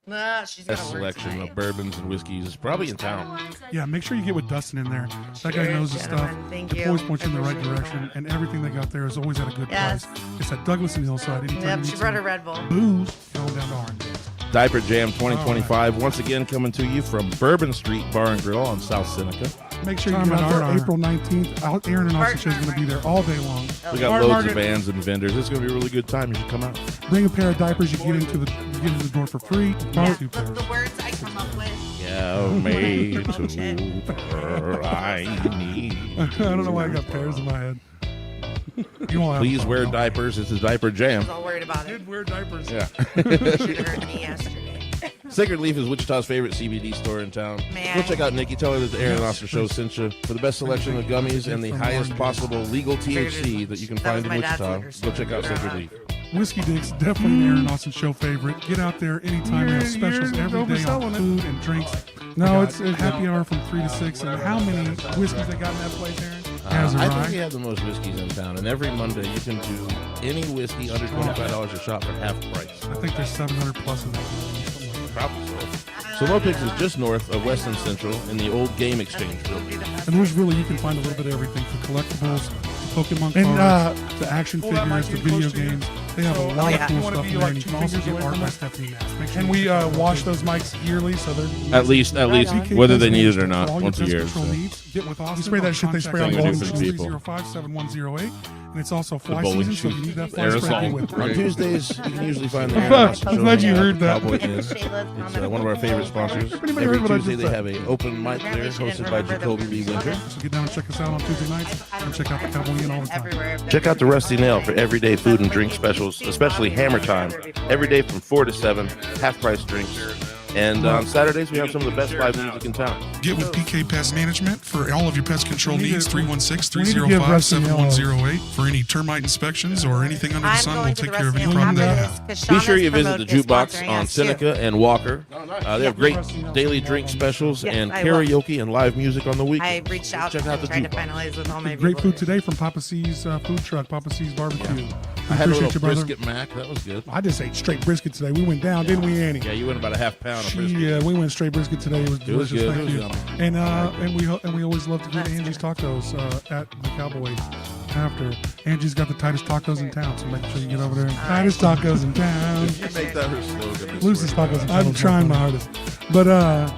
Nah, she's got Best selection of bourbons and whiskeys is probably in town. Yeah, make sure you get with Dustin in there. That guy knows his stuff. Thank He'll you. always point you in the right direction, and everything they got there is always at a good Yes. price. It's at Douglas and Hillside. Anytime Yep, you she need brought some a Red Bull. booze, go down to Orange. Diaper Jam 2025, once again coming to you from Bourbon Street Bar and Grill on South Seneca. Make sure you get out there April 19th. Aaron and Austin Show is going to be there all day long. We got loads of bands and vendors. It's going to be a really good time. You should come out. Bring a pair of diapers. You get into the door for free. Yeah, Two pairs. the words I come up with. Yeah, made to her I need. I don't know why I got pairs in my head. You won't have Please fun, wear though. diapers. It's a diaper jam. I was all worried about it. Did wear diapers. Yeah. Should have heard me yesterday. Sacred Leaf is Wichita's favorite CBD store in town. Go check out Nikki. Tell her that the Aaron and Austin Show sent you for the best selection of gummies and the highest possible legal THC that you can find in Wichita. Go check out Sacred Leaf. Whiskey Dick's definitely an Aaron Austin Show favorite. Get out there anytime. They have specials every day on food and drinks. No, it's a happy hour from 3 to 6. And how many whiskeys they got in that place, Aaron? I think we have the most whiskeys in town, and every Monday you can do any whiskey under $25 a shot for half price. I think there's 700 plus of them. Probably so. Solopix is just north of West and Central in the old Game Exchange building. And there's really, you can find a little bit of everything from collectibles, Pokemon cards, to action figures, to video games. They have a lot of cool stuff in there. And you can also get art by Stephanie Nash. And we wash those mics yearly, so they're At least, whether they need it or not, once a year. So. Get with Austin. You spray that shit they spray on Bowling Bowling Shoes. 305-7108. And it's also fly Bowling season, so if you need that fly Aerosol. spray, get with it. On Tuesdays, you can usually find the Aaron Austin I'm Show glad you at heard that. Cowboy Inn. It's one of our favorite sponsors. Everybody Every heard what I Tuesday just they said. have an open mic there hosted by Jacoby B. Winter. So get down and check us out on Tuesday nights. And check out the Cowboy Inn all the time. Check out the Rusty Nail for everyday food and drink specials, especially Hammer Time. Every day from 4 to 7, half price drinks. And on Saturdays, we have some of the best live music in town. Get with PK Pest Management for all of your pest control needs. 316-305-7108 for any termite inspections or anything under the sun. We'll take care of any problem they have. Be sure you visit the Jukebox on Seneca and Walker. They have great daily drink specials and karaoke and live music on the weekend. I reached out Check out the trying to Jukebox. finalize with all my Great people. food today from Papa C's food truck, Papa C's barbecue. I had a Appreciate little you, brother. brisket mac. That was good. I just ate straight brisket today. We went down, didn't we, Annie? Yeah, you went about a half pound of brisket. Yeah, we went straight brisket today. It was delicious. good. Thank It was you. yummy. And we always love to get Angie's Tacos at the Cowboy after. Angie's got the tightest tacos in town, so make sure you get over there. Tightest tacos in town. You make that her slogan. Loosest tacos in town. I'm trying my hardest. But and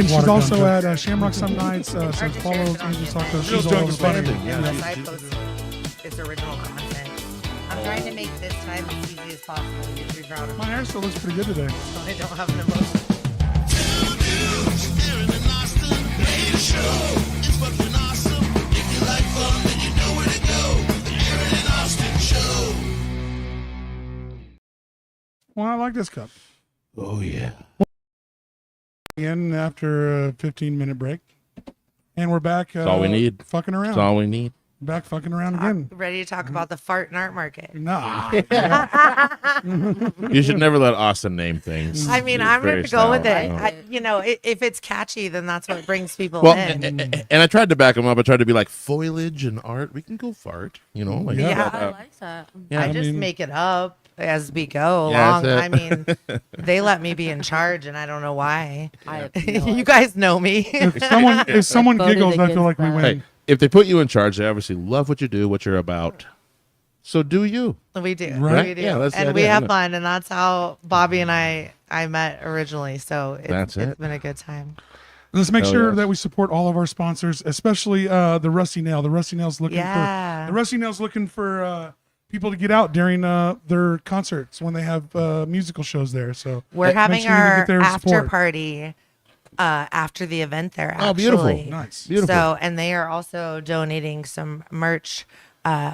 she's also at Shamrock some nights. So follow Angie's Tacos. She's all over the Yes, I post its original content. I'm trying to make this time as easy as possible to get you proud of My me. hair still looks pretty good today. So I don't have an emotion. Well, I like this cup. Oh, yeah. Again, after a 15-minute break. And we're back. That's all we need. Fucking around. That's all we need. Back fucking around again. Ready to talk about the fart and art market. Nah. You should never let Austin name things. I mean, It's I'm very going to go with stout, it. You know, if it's catchy, then that's what brings people Well, in. and I tried to back him up. I tried to be like foliage and art. We can go fart, you know. Like Yeah. that. I like that. Yeah, I just make it up as we go Yeah, along. that's I mean, they let me be in charge, and I don't know why. I have no You idea. guys know me. if someone Voted giggles, I feel against like we that. win. Hey, if they put you in charge, they obviously love what you do, what you're about. So do you? We do. Right? We do. Yeah, that's the and we idea, have isn't it? fun, and that's how Bobby and I met originally. So That's it's it. been a good time. Let's make Hell sure yes. that we support all of our sponsors, especially the Rusty Nail. The Rusty Nail's looking Yeah. for people to get out during their concerts when they have musical shows there. So We're make having sure you our get there to after support. party after the event there. Oh, beautiful. actually. Nice. Beautiful. So, and they are also donating some merch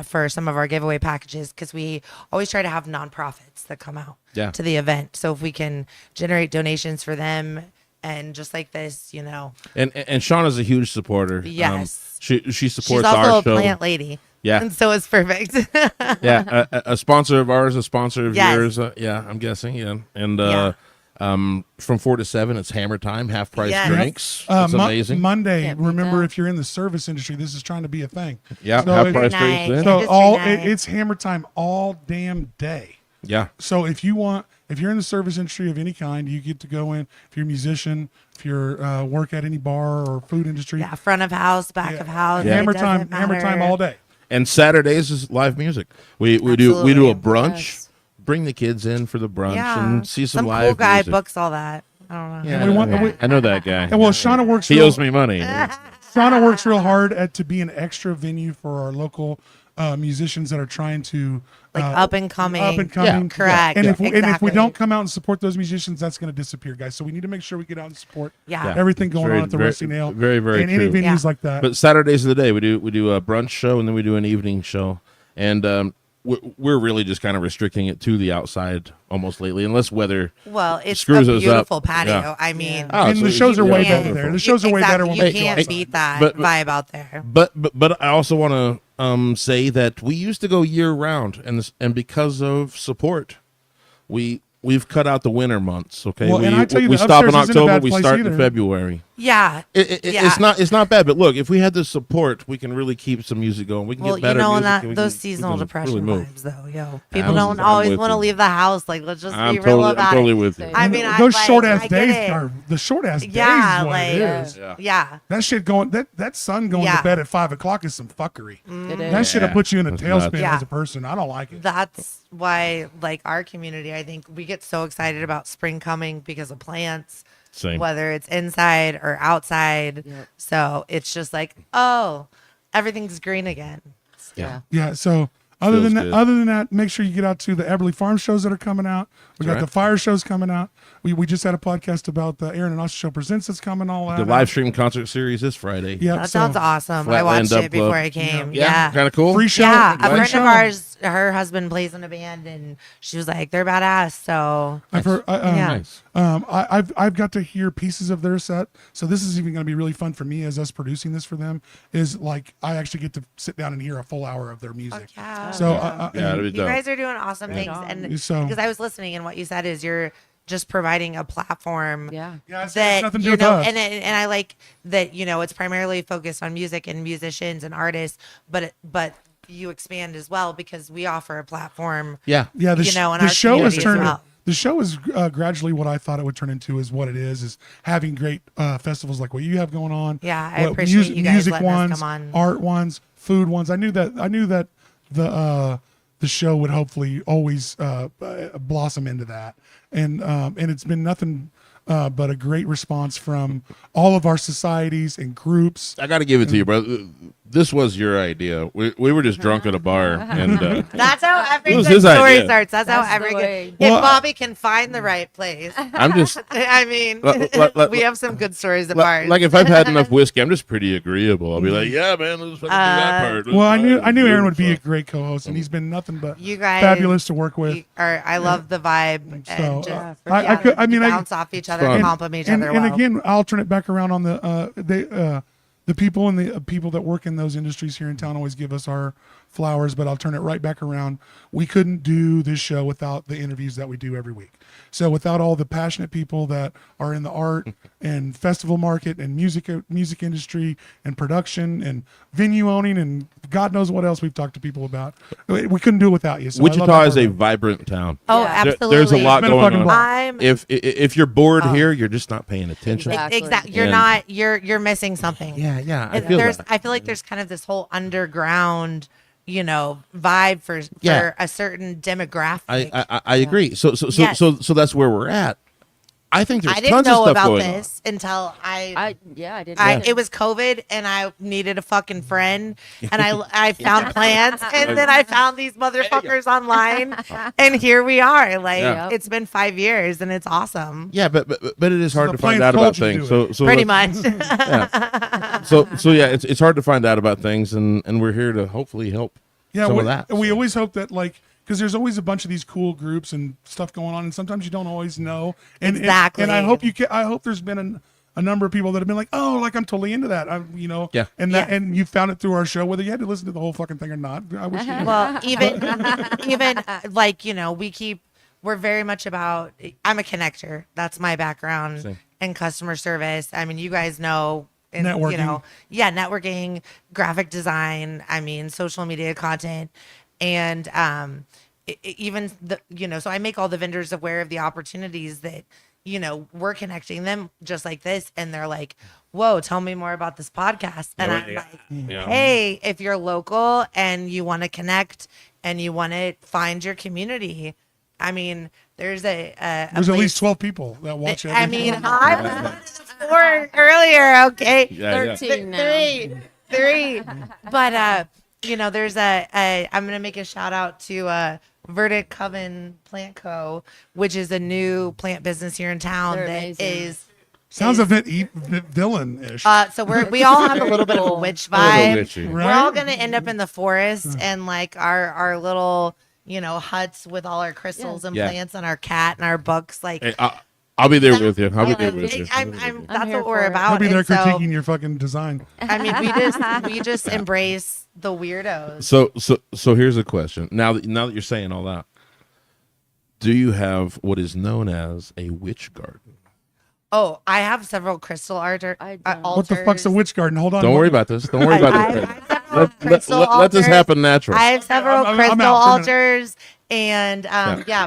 for some of our giveaway packages because we always try to have nonprofits that come out Yeah. to the event. So if we can generate donations for them and just like this, you know, And Shauna's a huge supporter. Yes. She she's supports also our a show. plant lady. Yeah. And so it's perfect. Yeah, a sponsor of ours, a sponsor of Yes. yours. Yeah, I'm guessing. Yeah, and Yeah. from 4 to 7, it's Hammer Time, half price Yes. drinks. It's amazing. Monday, Can't beat remember that. if you're in the service industry, this is trying to be a thing. Yeah, So half it- price Night. drinks. Then. So Industry night. it's Hammer Time all damn day. Yeah, So if you want, if you're in the service industry of any kind, you get to go in. If you're a musician, if you're work at any bar or food industry, front of house, back of house, hammer time all day. And Saturdays is live music. We do a brunch. Yes. Bring the kids in for the brunch and see some live cool guy music. Books all that. I don't know. Yeah, I know that guy. And well, Shauna works. He owes me money. Shauna works real hard to be an extra venue for our local musicians that are trying to up and coming. Yeah, correct. And if we don't come out and support those musicians, that's going to disappear, guys. So we need to make sure we get out and support everything going on at the Rusty Nail. Very, very and true. any venues like that. But Saturdays of the day, we do a brunch show and then we do an evening show, and we're really just kind of restricting it to the outside almost lately, unless weather it's screws a us beautiful up. patio. Yeah. I mean, and the shows are way better there. The shows are way better when you can't beat that vibe out there. But I also want to say that we used to go year round, and because of support, we've cut out the winter months. Okay, well, and I tell you, we stop in October. We start in February. Yeah, it's not bad. But look, if we had the support, we can really keep some music going. We can get better music. Those seasonal depression really vibes, though, people don't always want to leave the house. Like, let's just be real about I'm totally it. with you. I mean, those short ass days are the short ass days. Yeah, is what it is. Yeah. That shit going that sun going to bed at 5 o'clock is some fuckery. It is. That shit will put you in a tailspin as a person. I don't like it. That's why, like, our community, I think we get so excited about spring coming because of plants. Same. Whether it's inside or outside. Yep. So it's just like, everything's green again. Yeah. So other than that, make sure you get out to the Eberly Farm shows that are coming out. We got the fire shows coming out. We just had a podcast about the Aaron and Austin Show Presents that's coming all out. The live stream concert series this Friday. Yeah, that sounds awesome. I watched it before I came. Yeah. Kind of cool. Free show. Yeah, a friend of ours, her husband plays in a band, and she was like, "They're badass." So I've heard. Nice. I've got to hear pieces of their set. So this is even going to be really fun for me as us producing this for them. Is like I actually get to sit down and hear a full hour of their music. So you guys are doing awesome things, and because I was listening, and what you said is you're just providing a platform that and I like that, it's primarily focused on music and musicians and artists, but you expand as well because we offer a platform. The show has turned. The show is gradually what I thought it would turn into is what it is having great festivals like what you have going on. Yeah, I appreciate you guys letting us come on. Art ones, food ones. I knew that the show would hopefully always blossom into that, and it's been nothing but a great response from all of our societies and groups. I got to give it to you, brother. This was your idea. We were just drunk at a bar, and that's how every good story starts. That's how every good. If Bobbie can find the right place, I'm just. I mean, we have some good stories at bars. Like if I've had enough whiskey, I'm just pretty agreeable. I'll be like, yeah, man, let's fucking do that part. Well, I knew Aaron would be a great co-host, and he's been nothing but you guys fabulous to work with. I love the vibe. So and I bounce off each other and compliment each other. And again, I'll turn it back around on the people and the people that work in those industries here in town always give us our flowers, but I'll turn it right back around. We couldn't do this show without the interviews that we do every week. So without all the passionate people that are in the art and festival market and music industry and production and venue owning and God knows what else we've talked to people about, we couldn't do it without you. So Wichita is a vibrant town. Oh, absolutely. There's a lot going on. If you're bored here, you're just not paying attention. Exactly. You're missing something. Yeah. I feel like there's kind of this whole underground, vibe for a certain demographic. I agree. So that's where we're at. I think there's tons of stuff going on. I didn't know about this until I didn't. It was COVID, and I needed a fucking friend, and I found plans, and then I found these motherfuckers online, and here we are. Like it's been 5 years, and it's awesome. Yeah, but it is hard to find out about things. So pretty much. So it's hard to find out about things, and we're here to hopefully help. Some of that. We always hope that because there's always a bunch of these cool groups and stuff going on, and sometimes you don't always know. Exactly. And I hope there's been a number of people that have been like, oh, like I'm totally into that. And you found it through our show, whether you had to listen to the whole fucking thing or not. I wish you well, even we're very much about. I'm a connector. That's my background. Same. In customer service. I mean, you guys know. Networking. Networking, graphic design. I mean, social media content. And even so I make all the vendors aware of the opportunities that, we're connecting them just like this. And they're like, whoa, tell me more about this podcast. And I'm like, hey, if you're local and you want to connect and you want to find your community, I mean, there's there's at least 12 people that watch it. I mean, I was 4 earlier. Okay. 13 now. Three. But, there's I'm going to make a shout out to Verdict Coven Plant Co., which is a new plant business here in town. Sounds a bit villain-ish. So we all have a little bit of a witch vibe. Right? We're all going to end up in the forest and like our little, huts with all our crystals and plants and our cat and our books. Like, hey, I'll be there with you. I'll be there with you. That's what we're about. I'll be there critiquing your fucking design. I mean, we just embrace the weirdos. So here's a question. Now that you're saying all that, do you have what is known as a witch garden? Oh, I have several crystal altars. What the fuck's a witch garden? Hold on. Don't worry about this. Don't worry about this. Let this happen naturally. I have several crystal altars, and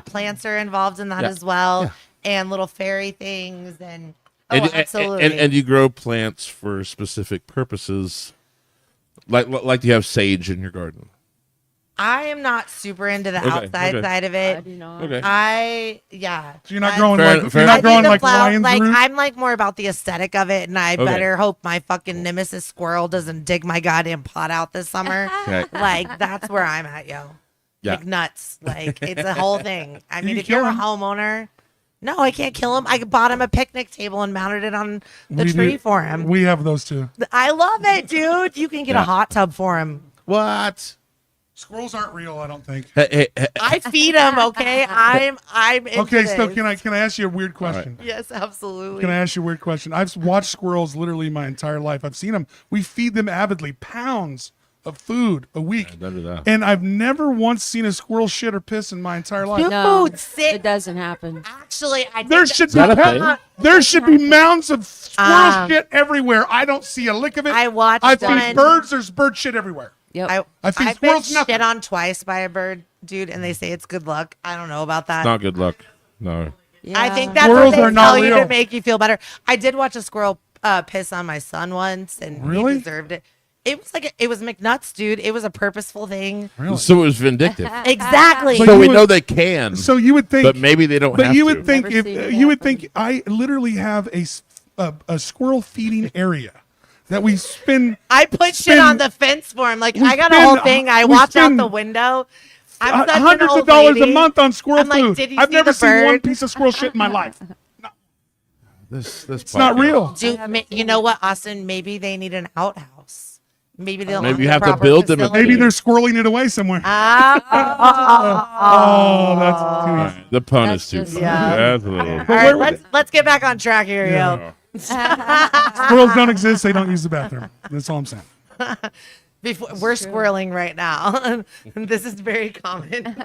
plants are involved in that as well, and little fairy things, and absolutely. And you grow plants for specific purposes, like you have sage in your garden. I am not super into the outside side of it. I do not. Okay. So you're not growing like lion's root? I'm like more about the aesthetic of it, and I better hope my fucking nemesis squirrel doesn't dig my goddamn pot out this summer. Like, that's where I'm at, yo. Yeah. Like, nuts. Like, it's a whole thing. I mean, if you're a homeowner, no, I can't kill him. I bought him a picnic table and mounted it on the tree for him. We have those too. I love it, dude. You can get a hot tub for him. What? Squirrels aren't real, I don't think. Hey. I feed them, okay? I'm into okay, so this. can I ask you a weird question? Right. Yes, absolutely. Can I ask you a weird question? I've watched squirrels literally my entire life. I've seen them. We feed them avidly, pounds of food a week. And I've never once seen a squirrel shit or piss in my entire life. No, it doesn't happen. Actually, there should be mounds of squirrel shit everywhere. I don't see a lick of it. I feed birds. There's bird shit everywhere. Yep. I feed I've been squirrels nothing. shit on twice by a bird, dude, and they say it's good luck. I don't know about that. It's not good luck. No. Yeah. I think that's Squirrels what they are not tell you real. to make you feel better. I did watch a squirrel piss on my son once, and Really? he deserved it. It was McNuts, dude. It was a purposeful thing. Really? So it was vindictive. Exactly. But So you we would- know they can. So you would think, but maybe they don't. but have you to. would think Never if seen it you would happen. think I literally have a squirrel feeding area that we spend. I put shit on the fence for him. Like, we I got a spend- whole thing. I we watch out spend the window. I'm such an hundreds old of dollars lady. a month on squirrel I'm like, food. did you I've see never the seen one bird? piece of squirrel shit in my life. This It's not real. Dude, you know what, Austin? Maybe they need an outhouse. Maybe they'll Maybe have you the have to proper build them a- facility. Maybe they're squirreling it away somewhere. Oh, That's too easy. The pun That's is too. just- Yeah. That's a little. All right, let's get back on track here, yo. Squirrels don't exist. They don't use the bathroom. That's all I'm saying. We're squirreling right now. This is very common.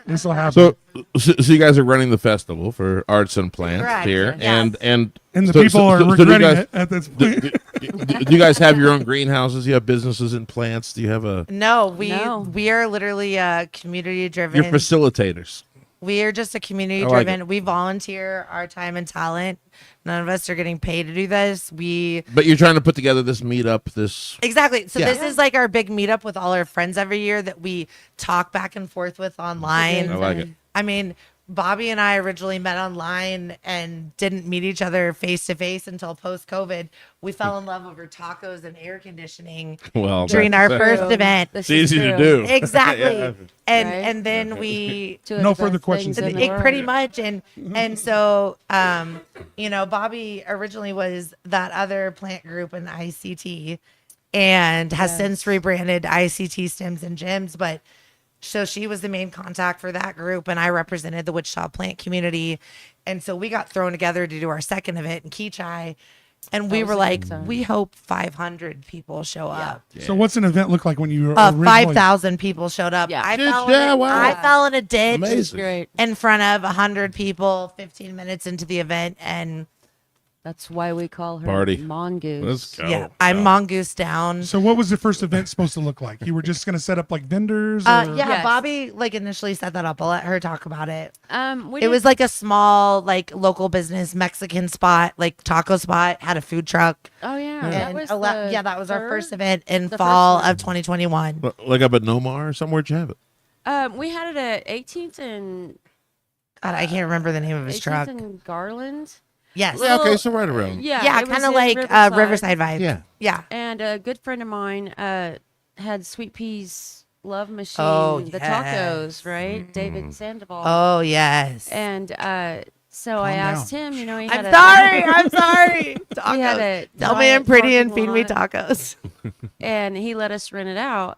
This will happen. So you guys are running the festival for arts and plants Correct, here, yes. and And the so- people so- are so do you regretting guys- it at this Do, point. do you guys have your own greenhouses? Do you have businesses in plants? Do you have a? No, No. we are literally community driven. You're facilitators. We are just a community I like driven. it. We volunteer our time and talent. None of us are getting paid to do this. But you're trying to put together this meetup. This Exactly. So Yeah. this is like our big meetup with all our friends every year that we talk back and forth with online. I like it. I mean, Bobbie and I originally met online and didn't meet each other face to face until post COVID. We fell in love over tacos and air conditioning Well, during our that's- first event. This It's is easy to true. do. Exactly. Yeah. And then we Two of No the further best questions. things in the world. pretty much and so Bobbie originally was that other plant group in ICT and has since rebranded ICT Stems and Gems, but so she was the main contact for that group and I represented the Wichita plant community, and so we got thrown together to do our second event in Keachai, and we was were a like, good time. we hope 500 people show up. So what's an event look like when you originally? 5,000 people showed up. Yeah. I Dude, fell yeah, in, wow. I fell in a ditch Amazing. Great. in front of 100 people 15 minutes into the event, and That's why we call her Party. Mongoose. Let's go. Yeah, I'm Mongoose down. So what was the first event supposed to look like? You were just going to set up like vendors? Or? Yeah, Yes. Bobbie like initially set that up. I'll let her talk about it. We It was like a small like local business Mexican spot, like taco spot, had a food truck. Oh yeah, And that was that was our first event in The fall first one. of 2021. Like up at Nomar or somewhere, did you have it? We had it at 18th and God, I can't remember the name of his 18th truck. and Garland. Yes. Yeah, okay, so right around. Yeah, it was kind of in like Riverside vibe. Yeah. Yeah. And a good friend of mine had Sweet Pea's Love Machine, Oh, the yes. tacos, right? David Sandoval. Oh yes. And so I asked him, he had I'm sorry. Tacos. He had a Tell me I'm giant pretty and parking feed me lot, tacos. and he let us rent it out.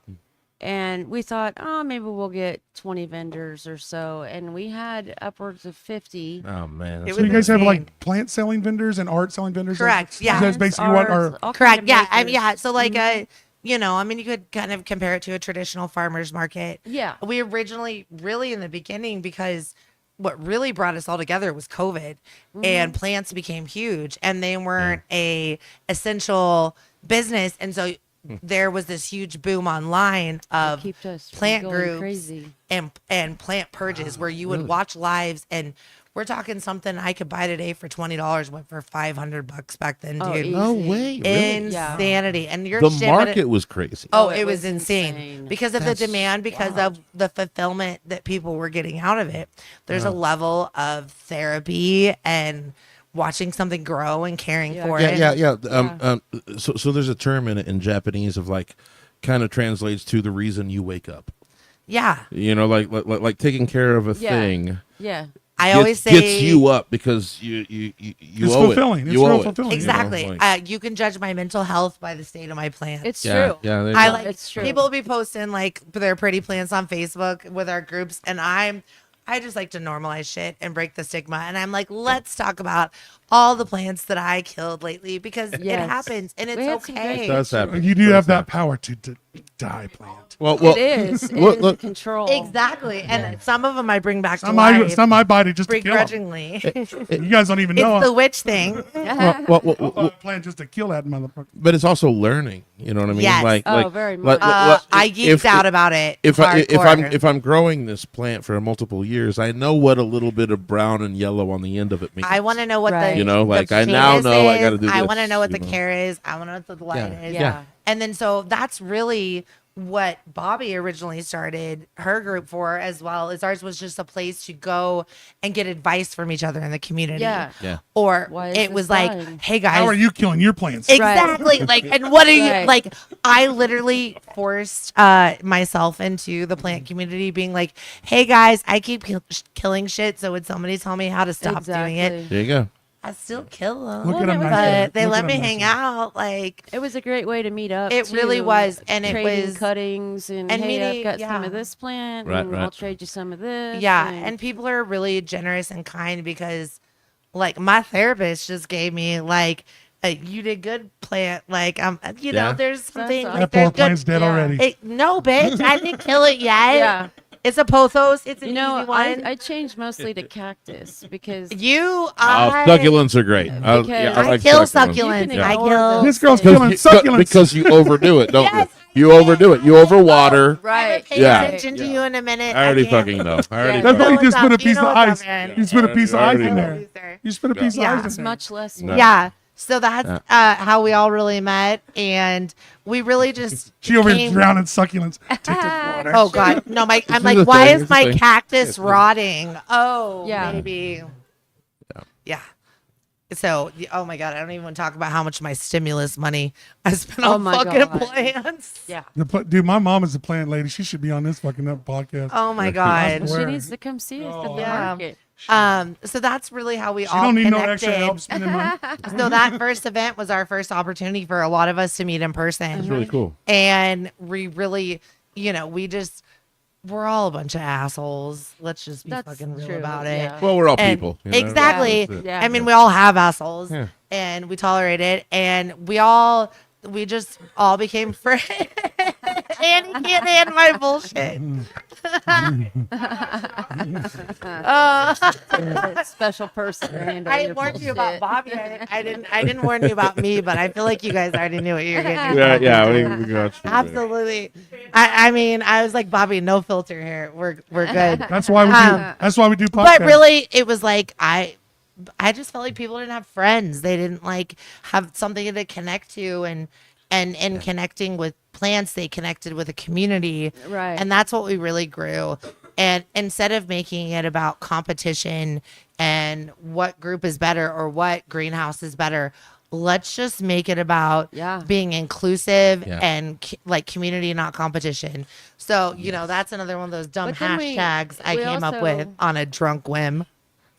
And we thought, maybe we'll get 20 vendors or so. And we had upwards of 50. Oh man. It So you was guys have insane. like plant selling vendors and art selling vendors? Correct, yeah. That's basically what Ours, our... all kind Correct. of Yeah. makers. Yeah. So like you could kind of compare it to a traditional farmer's market. Yeah. We originally really in the beginning because what really brought us all together was COVID and plants became huge and they weren't a essential business. And so there was this huge boom online of kept us from plant going groups crazy. and plant purges where you would watch lives and we're talking something I could buy today for $20 went for $500 back then, Oh, dude. easy. No way. Really? Insanity. And your The shit, market was crazy. Oh, Oh, it it was was insane. insane. Because of the demand, because of the fulfillment that people were getting out of it. There's a level of therapy and watching something grow and caring for it. Yeah. So there's a term in Japanese of like, kind of translates to the reason you wake up. Yeah. Like taking care of a thing. Yeah. I always say gets you up because you It's owe fulfilling. it. It's You real owe it. fulfilling. exactly. Like- You can judge my mental health by the state of my plants. It's Yeah, true. yeah. there you I go. like It's true. people will be posting like their pretty plants on Facebook with our groups, and I just like to normalize shit and break the stigma. And I'm like, let's talk about all the plants that I killed lately because it Yes. happens and We had it's some okay. great It does happen. You do It have does that happen. power to die plant. Well, It is. It is look. control. Exactly. And some of them I bring back to Some life I bite it just to kill 'em. begrudgingly. You guys don't even know. It's the witch thing. Well, plan just to kill that motherfucker. But it's also learning. You know what I mean? Yes. Very much. I geeked out about it. If hardcore. I'm growing this plant for multiple years, I know what a little bit of brown and yellow on the end of it means. I want to know what Right. the You know, like, the I now chavis know I is. gotta do I this, want to know what the you know. care is. I want to know what the light is. Yeah. And then so that's really what Bobbie originally started her group for, as well as ours was just a place to go and get advice from each other in the community. Yeah. Yeah. Or Why is it this was like, dying? hey guys, How are you killing your plants? exactly. Like, and what are you Right. like? I literally forced myself into the plant community, being like, "Hey guys, I keep killing shit. So would somebody tell me how to stop doing it? Exactly. There you go. I still kill them, Look at Well, them it was- nice. but they Look let at me them hang nice. out. Like, It was a great way to meet up. It really too. was, and it Trading was- cuttings and hey, meeting- I've got some yeah. of this plant, Right, and right. I'll trade you some of this. yeah, and people are really generous and kind because, like, my therapist just gave me like. You did good, plant. Like, you know, Yeah. there's something. awesome. Like, That poor there's plant's good. dead Yeah. already. No, bitch, I didn't kill it yet. Yeah. It's a pothos. It's an You know, easy one. I changed mostly to cactus because Succulents are great. Because I I like kill succulents. succulents. You can I ignore kill. those This girl's things. killing succulents. Because you overdo it, don't Yes. you? You overdo it. You overwater. I right. pay Yeah. attention to you in a minute. I already can't. fucking know. I already Yeah. That's fucking why you just what's put a up. You piece know of what's ice. up, man. You just put a piece of I ice already in know. there. You just put a piece of Yeah. ice in It's there. much less. No. Yeah. So that's how we all really met, and we really just She over here came- drowning succulents. Take this water. Oh God, no! I'm is like, the why thing, is it's the my thing. cactus rotting? Oh, Yeah. maybe. Yeah. So, oh my God, I don't even want to talk about how much my stimulus money I spent Oh on my fucking God. plants. Yeah. Dude, my mom is a plant lady. She should be on this fucking podcast. Oh my God. She Where? needs to come see us at the Yeah. market. So that's really how we She all don't need no connected. extra help spending money. So that first event was our first opportunity for a lot of us to meet in person. It's really cool. And we really, we're all a bunch of assholes. Let's just be That's fucking real true, about it. yeah. Well, we're all And- people. you know? Exactly. That's it. Yeah. I mean, we all have assholes, Yeah. and we tolerate it, and we just all became friends. Annie can't handle my bullshit. Special person. I warned you about Bobbie. I didn't warn you about me, but I feel like you guys already knew what you were getting. We got you. Absolutely. I mean, I was like, Bobbie, no filter here. We're good. That's why we do podcasts. But really, it was like I just felt like people didn't have friends. They didn't like have something to connect to, and connecting with plants, they connected with a community. Right. And that's what we really grew. And instead of making it about competition and what group is better or what greenhouse is better, let's just make it about being inclusive and like community, not competition. So, you know, that's another one of those dumb hashtags I came up with on a drunk whim.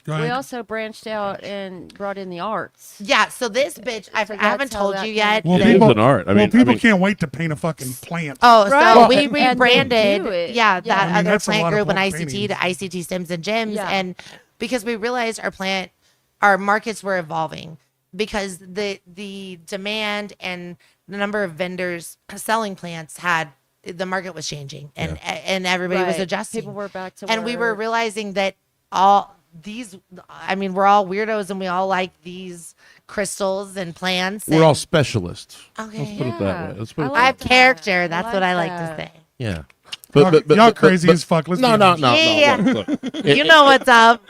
We also branched out and brought in the arts. Yeah, so this bitch, I haven't told you yet. Well, people, an art. People can't wait to paint a fucking plant. Oh, right. So we rebranded, that other plant group in ICT painting. to ICT Stems and Gyms, and because we realized our markets were evolving because the demand and the number of vendors selling plants the market was changing, and everybody was adjusting. People were back to and we were realizing that we're all weirdos and we all like these crystals and plants. We're all specialists. Okay. Let's put it that way. I have character. That's what I like to say. Yeah. Y'all crazy as fuck. No. Look. You know what's up.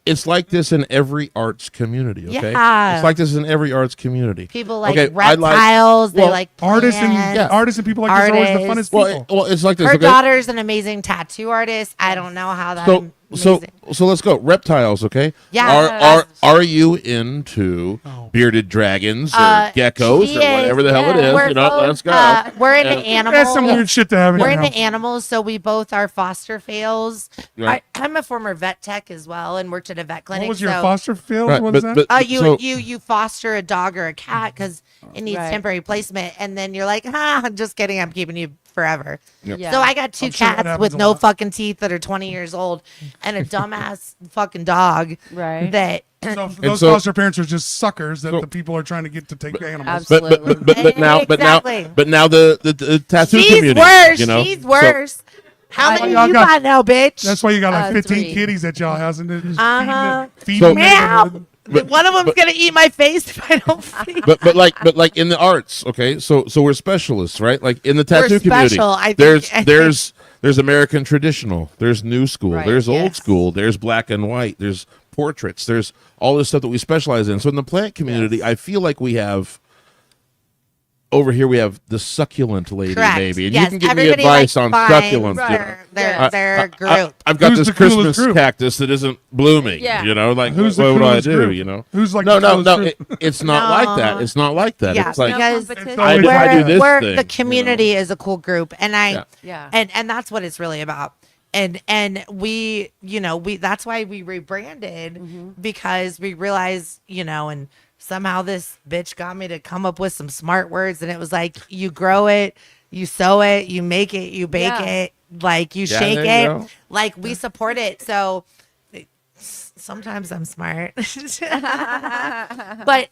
It's like this in every arts community, okay? Yeah. It's like this in every arts community. People like reptiles. They like plants. Artists and people like this are always the funnest people. Well, it's like this. Her daughter's an amazing tattoo artist. I don't know how that. So let's go reptiles, okay? Yeah. Are you into bearded dragons or geckos or whatever the hell it is? Let's go. We're into animals. That's some weird shit to have. We're into animals, so we both are foster fails. Right. I'm a former vet tech as well, and worked at a vet clinic. What was your foster fail? Right, what is that? You foster a dog or a cat because it needs temporary placement, and then you're like, I'm just kidding. I'm keeping you forever. Yep. So I got two cats with no fucking teeth that are 20 years old and a dumbass fucking dog. Right. That. So those foster parents are just suckers that the people are trying to get to take animals. Absolutely. But now the tattoo She's community. Worse. You know? She's worse. How many y'all you got now, bitch? That's why you got like 15 3. kitties at y'all house and they're just feeding them. One of them's gonna eat my face if I don't feed. But like in the arts, okay. So we're specialists, right? Like in the tattoo community, there's American traditional, there's new school, there's old school, there's black and white, there's portraits, there's all this stuff that we specialize in. So in the plant community, I feel like we have. Over here we have the succulent lady, maybe, and you can give me advice on succulents. Their group. I've got this Christmas cactus that isn't blooming. Yeah. You know, like what do I do? Group? You know, who's like no. It's not like that. It's not like that. Yeah, it's like because I do this thing. The community is a cool group, and and that's what it's really about. And we that's why we rebranded because we realized and. Somehow this bitch got me to come up with some smart words, and it was like, you grow it, you sow it, you make it, you bake it, like you shake it, like we support it. So sometimes I'm smart, but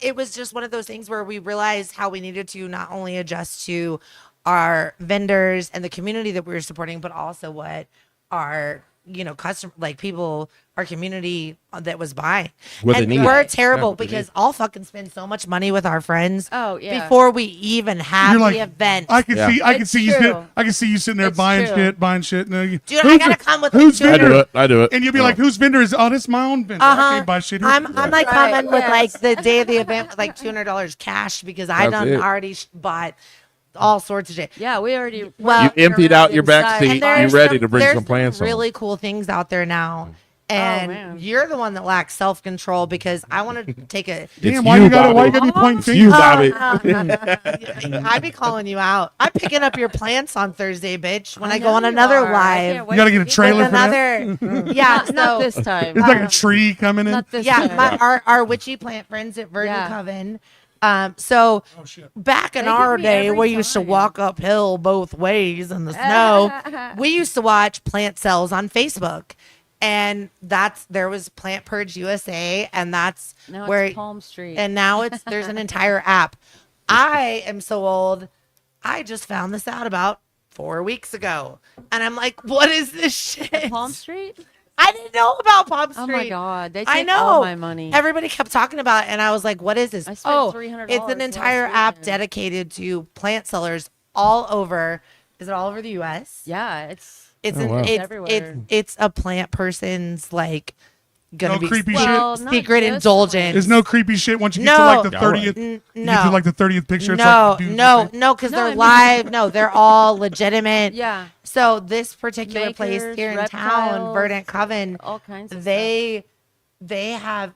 it was just one of those things where we realized how we needed to not only adjust to our vendors and the community that we were supporting, but also what our customer, like people, our community that was buying. We're terrible because I'll fucking spend so much money with our friends. Before we even have the event. I can see you sitting there buying shit. Dude, I gotta come with whose vendor? I do it. And you'll be like, whose vendor is? Oh, this is my own vendor. I can't buy shit. I'm like coming with like the day of the event with like $200 cash because I done already bought all sorts of shit. Yeah, we already. You emptied out your back seat. You're ready to bring some plants on. There's really cool things out there now. And you're the one that lacks self-control because I want to take a. Damn, why you gotta be pointing fingers? You, Bobbie. I be calling you out. I'm picking up your plants on Thursday, bitch. When I go on another live, you gotta get a trailer for that. Yeah, not this time. It's like a tree coming in. Not this time. Our witchy plant friends at Verdant Coven. Back in our day, we used to walk uphill both ways in the snow. We used to watch plant sales on Facebook, and there was Plant Purge USA, and that's now where it's Palm Street, and now there's an entire app. I am so old. I just found this out about 4 weeks ago. And I'm like, what is this shit? Palm Street? I didn't know about Palm Street. Oh my God. They I take know. all my money. Everybody kept talking about it, and I was like, what is this? I spent $300 it's an entire last app weekend. dedicated to plant sellers all over. Is it all over the U.S.? Yeah, it's It's it's a plant person's like gonna be creepy secret indulgence. There's no creepy shit once you get to like the 30th. You get to like the 30th picture. No, it's like no, because they're live. No, they're all legitimate. Yeah. So this particular Makers, place here in reptiles, town, Verdant Coven, all kinds of they have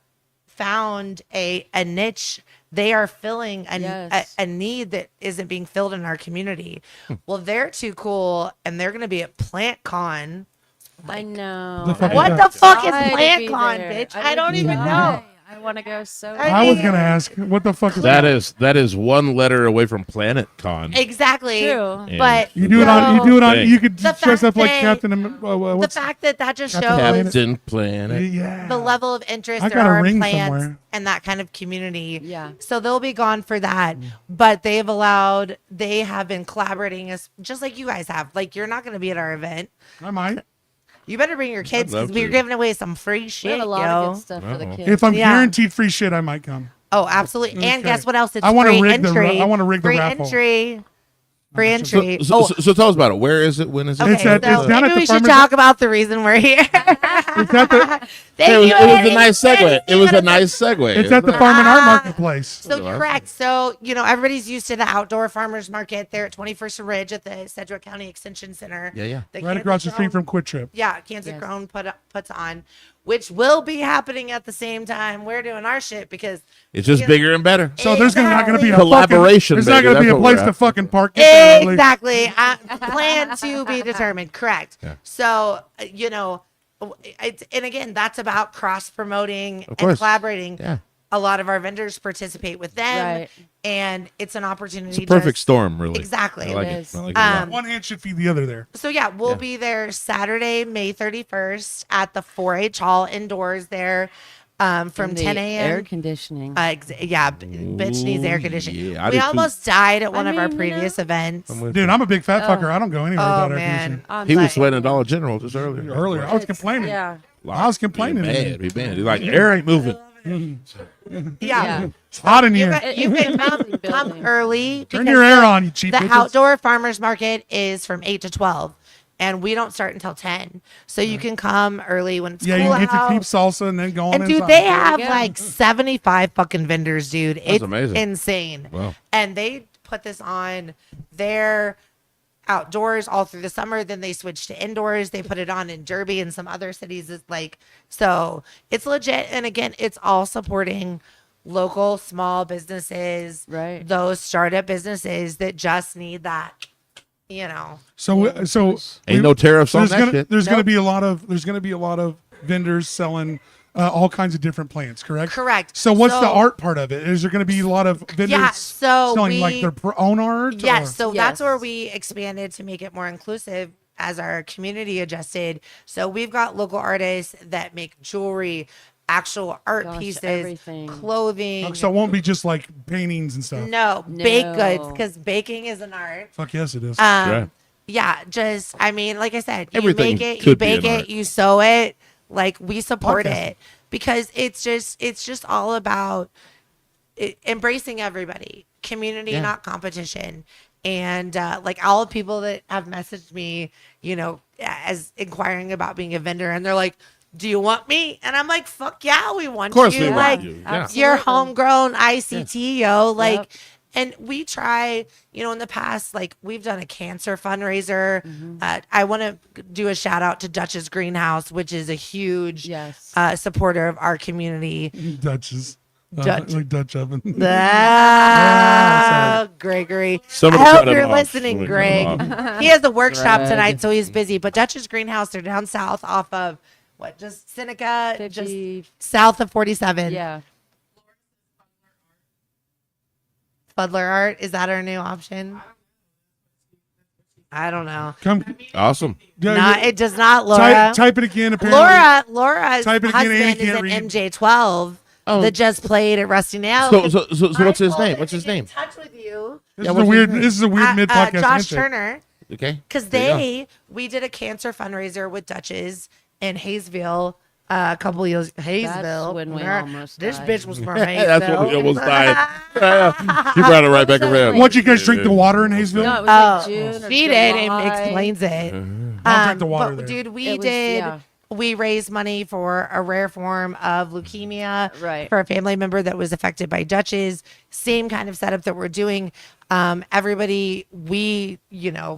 found a niche. They are filling a need that isn't being filled in our community. Well, they're too cool, and they're going to be at PlantCon. I know. What the fuck is I'd be PlantCon, there. bitch? I don't even know. I want to go so I was gonna ask, what the fuck is that is one letter away from PlanetCon. Exactly. True. But you do it on you could the dress up like fact Captain. the fact that just Captain shows Captain Planet. Yeah. the level of interest I there got a are in ring plants somewhere. and that kind of community. Yeah. So they'll be gone for that. But they have been collaborating as just like you guys have. Like you're not going to be at our event. I might. You better bring your kids love because we're to. giving away some free We shit, have a lot yo. of good stuff for the kids. If I'm Yeah. guaranteed free shit, I might come. Oh, absolutely. And Okay. guess what else? It's I wanna free rig the entry. I wanna rig the free raffle. entry. Free entry. So tell us about it. Where is it? When is it? Okay, It's down so at maybe the we should farmer's- talk about the reason we're here. It's at the Thank it was you, a Eddie. nice segue. Eddie, It was you a gotta- nice segue. it's at the Farm and Art Marketplace. So correct. So, everybody's used to the outdoor farmers market there at 21st and Ridge at the Sedgwick County Extension Center. Yeah. The Right across the street from Quick Trip. Yeah, Kansas Yes. Grown puts on, which will be happening at the same time we're doing our shit because It's just bigger and better. So there's not going to be a Collaboration, Fucking, there's not baby. going to be That's a what place we're to at. fucking park. Get there early. Exactly. Plan to be determined. Correct. Yeah. So, and again, that's about cross promoting and course. collaborating. Yeah. A lot of our vendors participate with them, Right. and it's an opportunity. It's a perfect just- storm, really. Exactly. I like It it. is. I like it a lot. One hand should feed the other there. So we'll be there Saturday, May 31st at the 4-H Hall indoors there, from And the 10 a.m. Air conditioning. Bitch needs air conditioning. yeah, I we do too. almost died at one of our mean, previous events. Dude, I'm a big fat fucker. I don't go anywhere Oh without air man, conditioning. I'm He was like- sweating Dollar General just earlier. Earlier, I was complaining. Yeah. I was complaining. Be bad. He's like, air ain't moving. Yeah. It's hot in You here. can, you can come Building. early. Turn because your air on, you cheap The bitches. outdoor farmers market is from 8 to 12, and we don't start until 10. So you can come early when it's Yeah, cool you get to out. keep salsa and then go on And dude, inside. they have go. like 75 fucking vendors, dude. It's amazing. insane. Wow. And they put this on their outdoors all through the summer. Then they switched to indoors. They put it on in Derby and some other cities. It's like, so it's legit. And again, it's all supporting local small businesses, Right. those startup businesses that just need that, So Ain't no tariffs on there's that gonna shit. there's gonna Nope. be a lot of vendors selling all kinds of different plants. Correct. Correct. So what's the So- art part of it? Is there going to be a lot of vendors Yeah, so selling like we- their own art? Yes, or- so that's Yes. where we expanded to make it more inclusive as our community adjusted. So we've got local artists that make jewelry, actual art Gosh, pieces, everything. clothing. So it won't be just like paintings and stuff. No, baked No. goods because baking is an art. Fuck yes, it is. Right. Yeah, just I mean, like I said, you Everything make it, you could be bake an it, art. you sew it. Like we support Okay. it because it's just all about embracing everybody, community, Yeah. not competition. And like all the people that have messaged me, as inquiring about being a vendor, and they're like, "Do you want me?" And I'm like, "Fuck yeah, we want Of course you." we want Like, you. Yeah. Absolutely. you're homegrown ICT, yo. Like, Yep. and we try, in the past, like we've done a cancer fundraiser. Mm-hmm. I want to do a shout out to Dutch's Greenhouse, which is a huge Yes. supporter of our community. Dutch's. Dutch. Like Dutch oven. Gregory. Somebody I hope cut him you're off. listening, Somebody Greg. cut him off. He has a workshop Greg. tonight, so he's busy. But Dutch's Greenhouse, they're down south off of just Seneca, 50. just south of 47. Yeah. Fuddler Art, is that our new option? I don't know. Come. Awesome. Not, it does not, Laura. Type it again. Apparently. Laura's Type it again, Andy husband is can't an read. MJ12 that just played at Rusty Nail. So what's his name? What's his name? In touch with you. This is a weird. This is a weird mid podcast Josh handshake. Turner. Okay. Because we did a cancer fundraiser with Dutch's in Hayesville. A couple years, Hayesville. That's when we almost This died. bitch was from Hayesville. That's when we almost died. You brought it right back around. What, you guys drink the water in Hayesville? No, it was like June or she did and July. explains it. I'll drink the water there. Dude, It was- we raised money for a rare form of leukemia for a family member that was affected by Dutch's. Same kind of setup that we're doing. Everybody, we,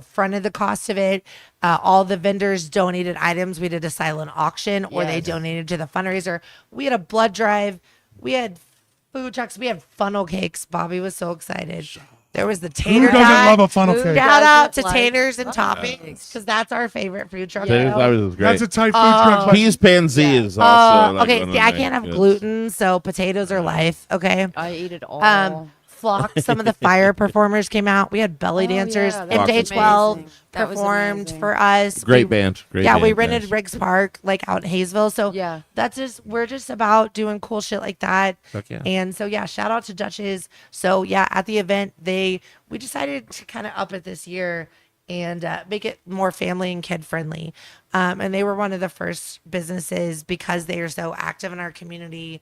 fronted the cost of it. All the vendors donated items. We did a silent auction or they donated to the fundraiser. We had a blood drive. We had food trucks. We had funnel cakes. Bobbie was so excited. There was the tater. Who doesn't love a funnel cake? Shout out to taters and toppings because that's our favorite food truck. That's a tight food truck. Peas Pansy is also. Okay, see, I can't have gluten, so potatoes are life. Okay, I eat it all. Flock. Some of the fire performers came out. We had belly dancers. MJ12 performed for us. Great band. Great band, we rented guys. Riggs Park, like out in Hayesville. So we're just about doing cool shit like that. Fuck yeah. And so shout out to Dutch's. So at the event we decided to kind of up it this year and make it more family and kid friendly. And they were one of the first businesses because they are so active in our community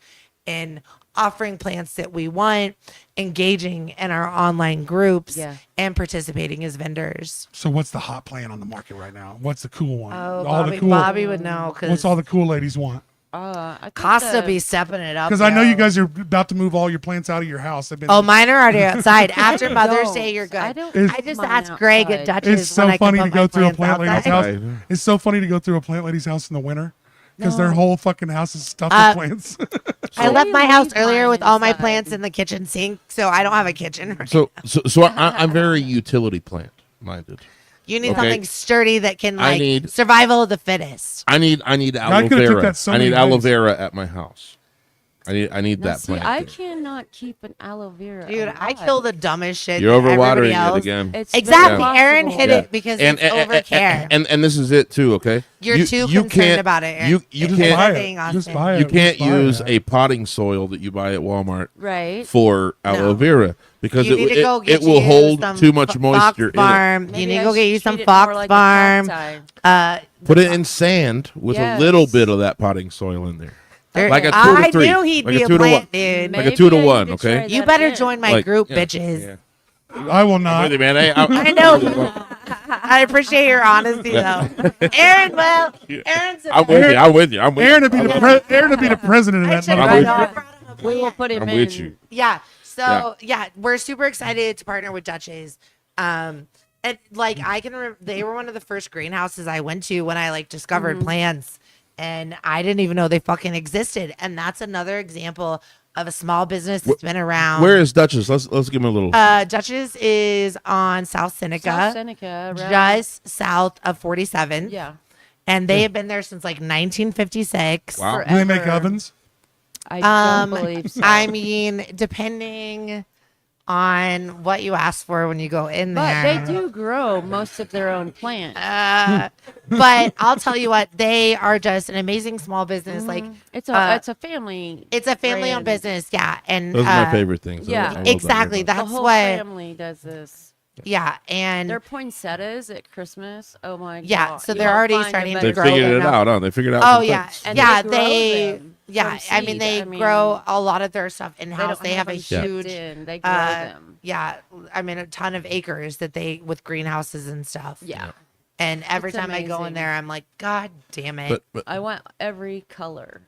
and offering plants that we want, engaging in our online groups, and participating as vendors. So what's the hot plant on the market right now? What's the cool one? Oh, Bobbie would know. What's all the cool ladies want? Costa be stepping it up. Because I know you guys are about to move all your plants out of your house. Mine are already outside. After Mother's Day, you're good. I just asked Greg at Dutch's. It's so funny to go through a plant lady's house. It's so funny to go through a plant lady's house in the winter. Because their whole fucking house is stuffed with plants. I left my house earlier with all my plants in the kitchen sink, so I don't have a kitchen. So I'm very utility plant minded. You need something sturdy that can survival of the fittest. I need aloe vera. I need aloe vera at my house. I need that plant. I cannot keep an aloe vera. Dude, I kill the dumbest shit. You're overwatering it again. Exactly. Aaron hit it because it's overcare. And this is it too, okay? You're too concerned about it, Aaron. You can't just buy it. You can't use a potting soil that you buy at Walmart for aloe vera because it will hold too much moisture in it. You need to go get you some Fox Farm. Put it in sand with a little bit of that potting soil in there. Like a 2 to 3. I knew he'd be a plant, dude. Like a 2 to 1, okay? You better join my group, bitches. Yeah. I will not. You, man. I know. I appreciate your honesty, though. Aaron, Aaron's. I'm with you. Aaron would be the president of that. We will put him in. I'm with you. Yeah. So we're super excited to partner with Dutch's. And like I can remember, they were one of the first greenhouses I went to when I discovered plants. And I didn't even know they fucking existed. And that's another example of a small business that's been around. Where is Dutch's? Let's give him a little. Dutch's is on South Seneca. Just south of 47. Yeah. And they have been there since 1956. Wow. Do they make ovens? I don't believe so. I mean, depending on what you ask for when you go in there. But they do grow most of their own plants. But I'll tell you what, they are just an amazing small business. It's a family. It's a family-owned business, And those are my favorite things. Yeah, exactly. That's the whole what family does this. Yeah, and their poinsettias at Christmas. Oh my god! Yeah, so they're already starting to grow. They figured it out, huh? They figured out. Oh yeah, they I mean, they grow a lot of their stuff in house. They have a huge. They grow them. Yeah, I mean, a ton of acres that they with greenhouses and stuff. Yeah. And every time I go in there, I'm like, God damn it! But I want every color.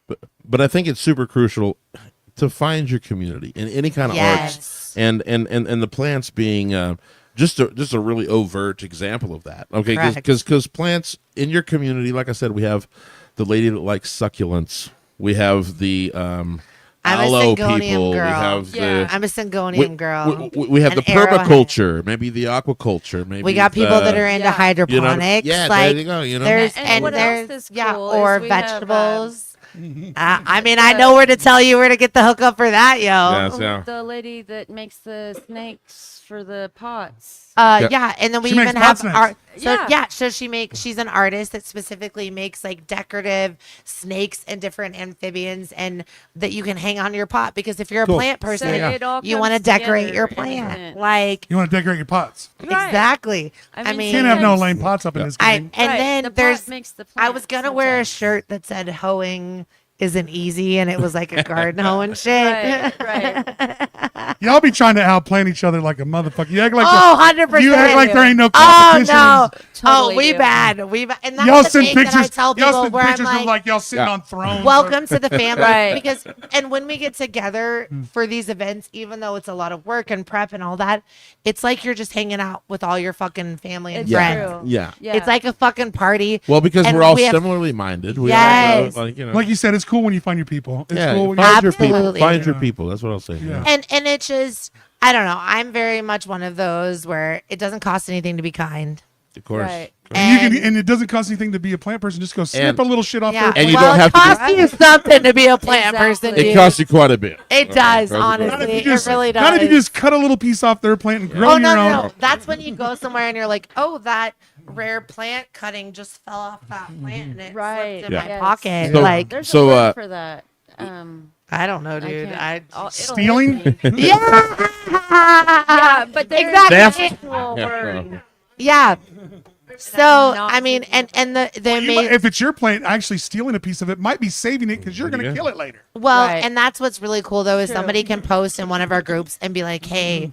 But I think it's super crucial to find your community in any kind of arts, and the plants being just a really overt example of that. Okay, because plants in your community, like I said, we have the lady that likes succulents. We have the aloe people. We have I'm a Syngonium girl. We have the permaculture, maybe the aquaculture. Maybe we got people that are into hydroponics. There you go. There's or vegetables. I mean, I know where to tell you where to get the hookup for that, yo. Yeah. The lady that makes the snakes for the pots. Yeah, and then we She even makes have pot art. snakes. So Yeah. so she's an artist that specifically makes like decorative snakes and different amphibians, and that you can hang on your pot, because if you're a Cool. plant person, So it all you want to comes decorate together your in a plant. sense. Like You want to decorate your pots. Right. exactly. I mean, Can't have no sometimes- lame pots up in this game. and Right, then the pot there's makes the I was plant gonna wear a sometimes. shirt that said hoeing isn't easy, and it was like a garden hoeing shit. Right. Y'all be trying to outplan each other like a motherfucker. You act like Oh, 100%. you act like there ain't no Oh competition. no! Totally we do. bad. And that's Y'all the send thing that I pictures. tell Y'all people send where I'm pictures of like, like y'all sitting Yeah. on thrones. welcome to the family. Right. Because and when we get together for these events, even though it's a lot of work and prep and all that, it's like you're just hanging out with all your fucking family and It's friends. true. Yeah. Yeah. It's like a fucking party. Well, because And we're all we have- similarly minded. We Yes. all, like, you know. Like you said, it's cool when you find your people. It's yeah, cool when you find your people. Absolutely. Find your Yeah. people. That's what I'll say. Yeah. And it's just, I don't know. I'm very much one of those where it doesn't cost anything to be kind. Of course. Right. and it doesn't cost anything to be a plant person. Just go snip And- a little shit off Yeah. their And you well, don't have it to costs you something to be a plant person, Exactly. dude. It costs you quite a bit. It does, Costs you quite a honestly. bit. Not if you It just, really not if you does. just cut a little piece off their plant and grow Oh, your no, own. no. That's when you go somewhere and you're like, oh, that rare plant cutting just fell off that plant and it Right. slipped in Yeah. my Yes. pocket. So- like, There's So, a word uh, for that. I don't know, dude. it'll hit Stealing? me. Yeah. Yeah, but there's Exactly. an actual word. Yeah. So not I mean, and the If it's your plant, actually stealing a piece of it might be saving it because you're going to Yeah. kill it later. well, Right. and that's what's really cool though is True. somebody can post in one of our groups and be like, hey.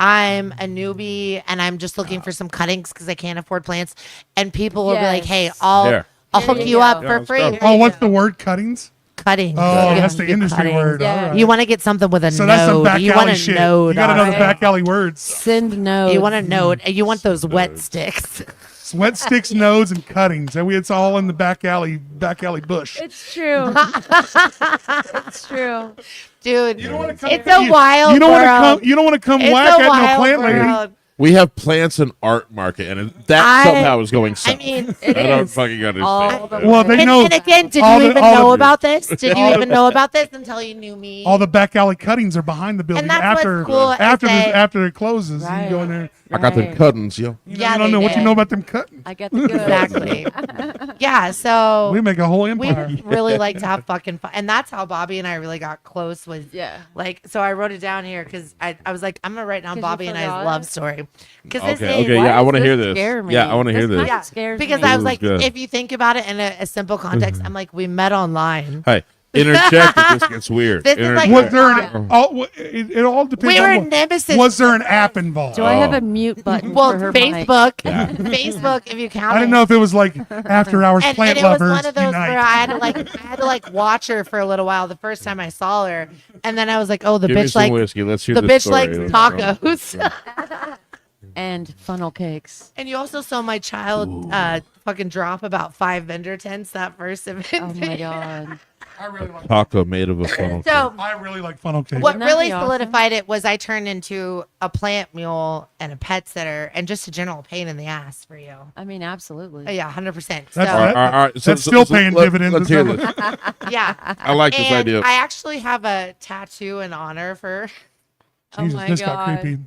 I'm a newbie and I'm just looking for some cuttings because I can't afford plants, and people will be like, "Hey, Yes. I'll There. hook There you you up go. for Yeah, free." let's Oh, what's the word? Cuttings? Cuttings? Oh, Yeah, that's the you industry cuttings. word. Yeah. All right. You want to get something with a So that's some node. back You want alley a shit. node. You got to know on the it. back alley words. Send notes. You want a node. You want those wet sticks. Sweat sticks, nodes, and cuttings. And it's all in the back alley bush. It's true. It's true. Dude, wanna come- it's a wild You don't want to world. come. You don't want to come It's whack a at no wild plant lady. world. We have plants and art market, and that I- somehow is going south. I mean, It I don't is fucking understand. all the Well, they way. know and again, did all you the- even all the- know about this? Did you all the- even know about this until you knew me? all the back alley cuttings are behind the building. And that's what's After cool, is after that- after it closes, you can go in there. I got them Right. cuttings, yo. Yeah, you don't they know what you did. know about them cuttings. I get the good. Exactly. Yeah, so We make a whole we empire. really like to have fucking fun, and that's how Bobbie and I really got close. Was Yeah. like, so I wrote it down here because I was like, I'm gonna write down 'Cause you Bobbie and I's forgot love it? story because Okay, okay, yeah, I want to hear this. Yeah, I want to hear this. Yeah, Scares because me. I was This like, is good. if you think about it in a simple context, I'm like, we met online. Hey, interject if this gets weird. This is like- Was Interject. there an? It all depends. We were on what- nemesis. Was there an app involved? Do I have Oh. a mute button Well, for her mic? Facebook, Yeah. Facebook, if you count. I didn't know if it was like after hours And plant it was lovers one of those unite. where I had to like watch her for a little while the first time I saw her, and then I was like, oh, the Give me bitch some like whiskey. Let's hear the this bitch likes story. tacos. And funnel cakes. And you also saw my child fucking drop about 5 vendor tents that first event. Oh my god. I really like. Taco made of a funnel. So I really like funnel cake. what Wouldn't that really be awesome? solidified it was I turned into a plant mule and a pet sitter and just a general pain in the ass for you. I mean, absolutely. Yeah, 100%. That's So right. All right. That's still paying dividends. Let's hear It's this. yeah, I like this and idea. I actually have a tattoo in honor for. Oh Jesus, my this god. got creepy.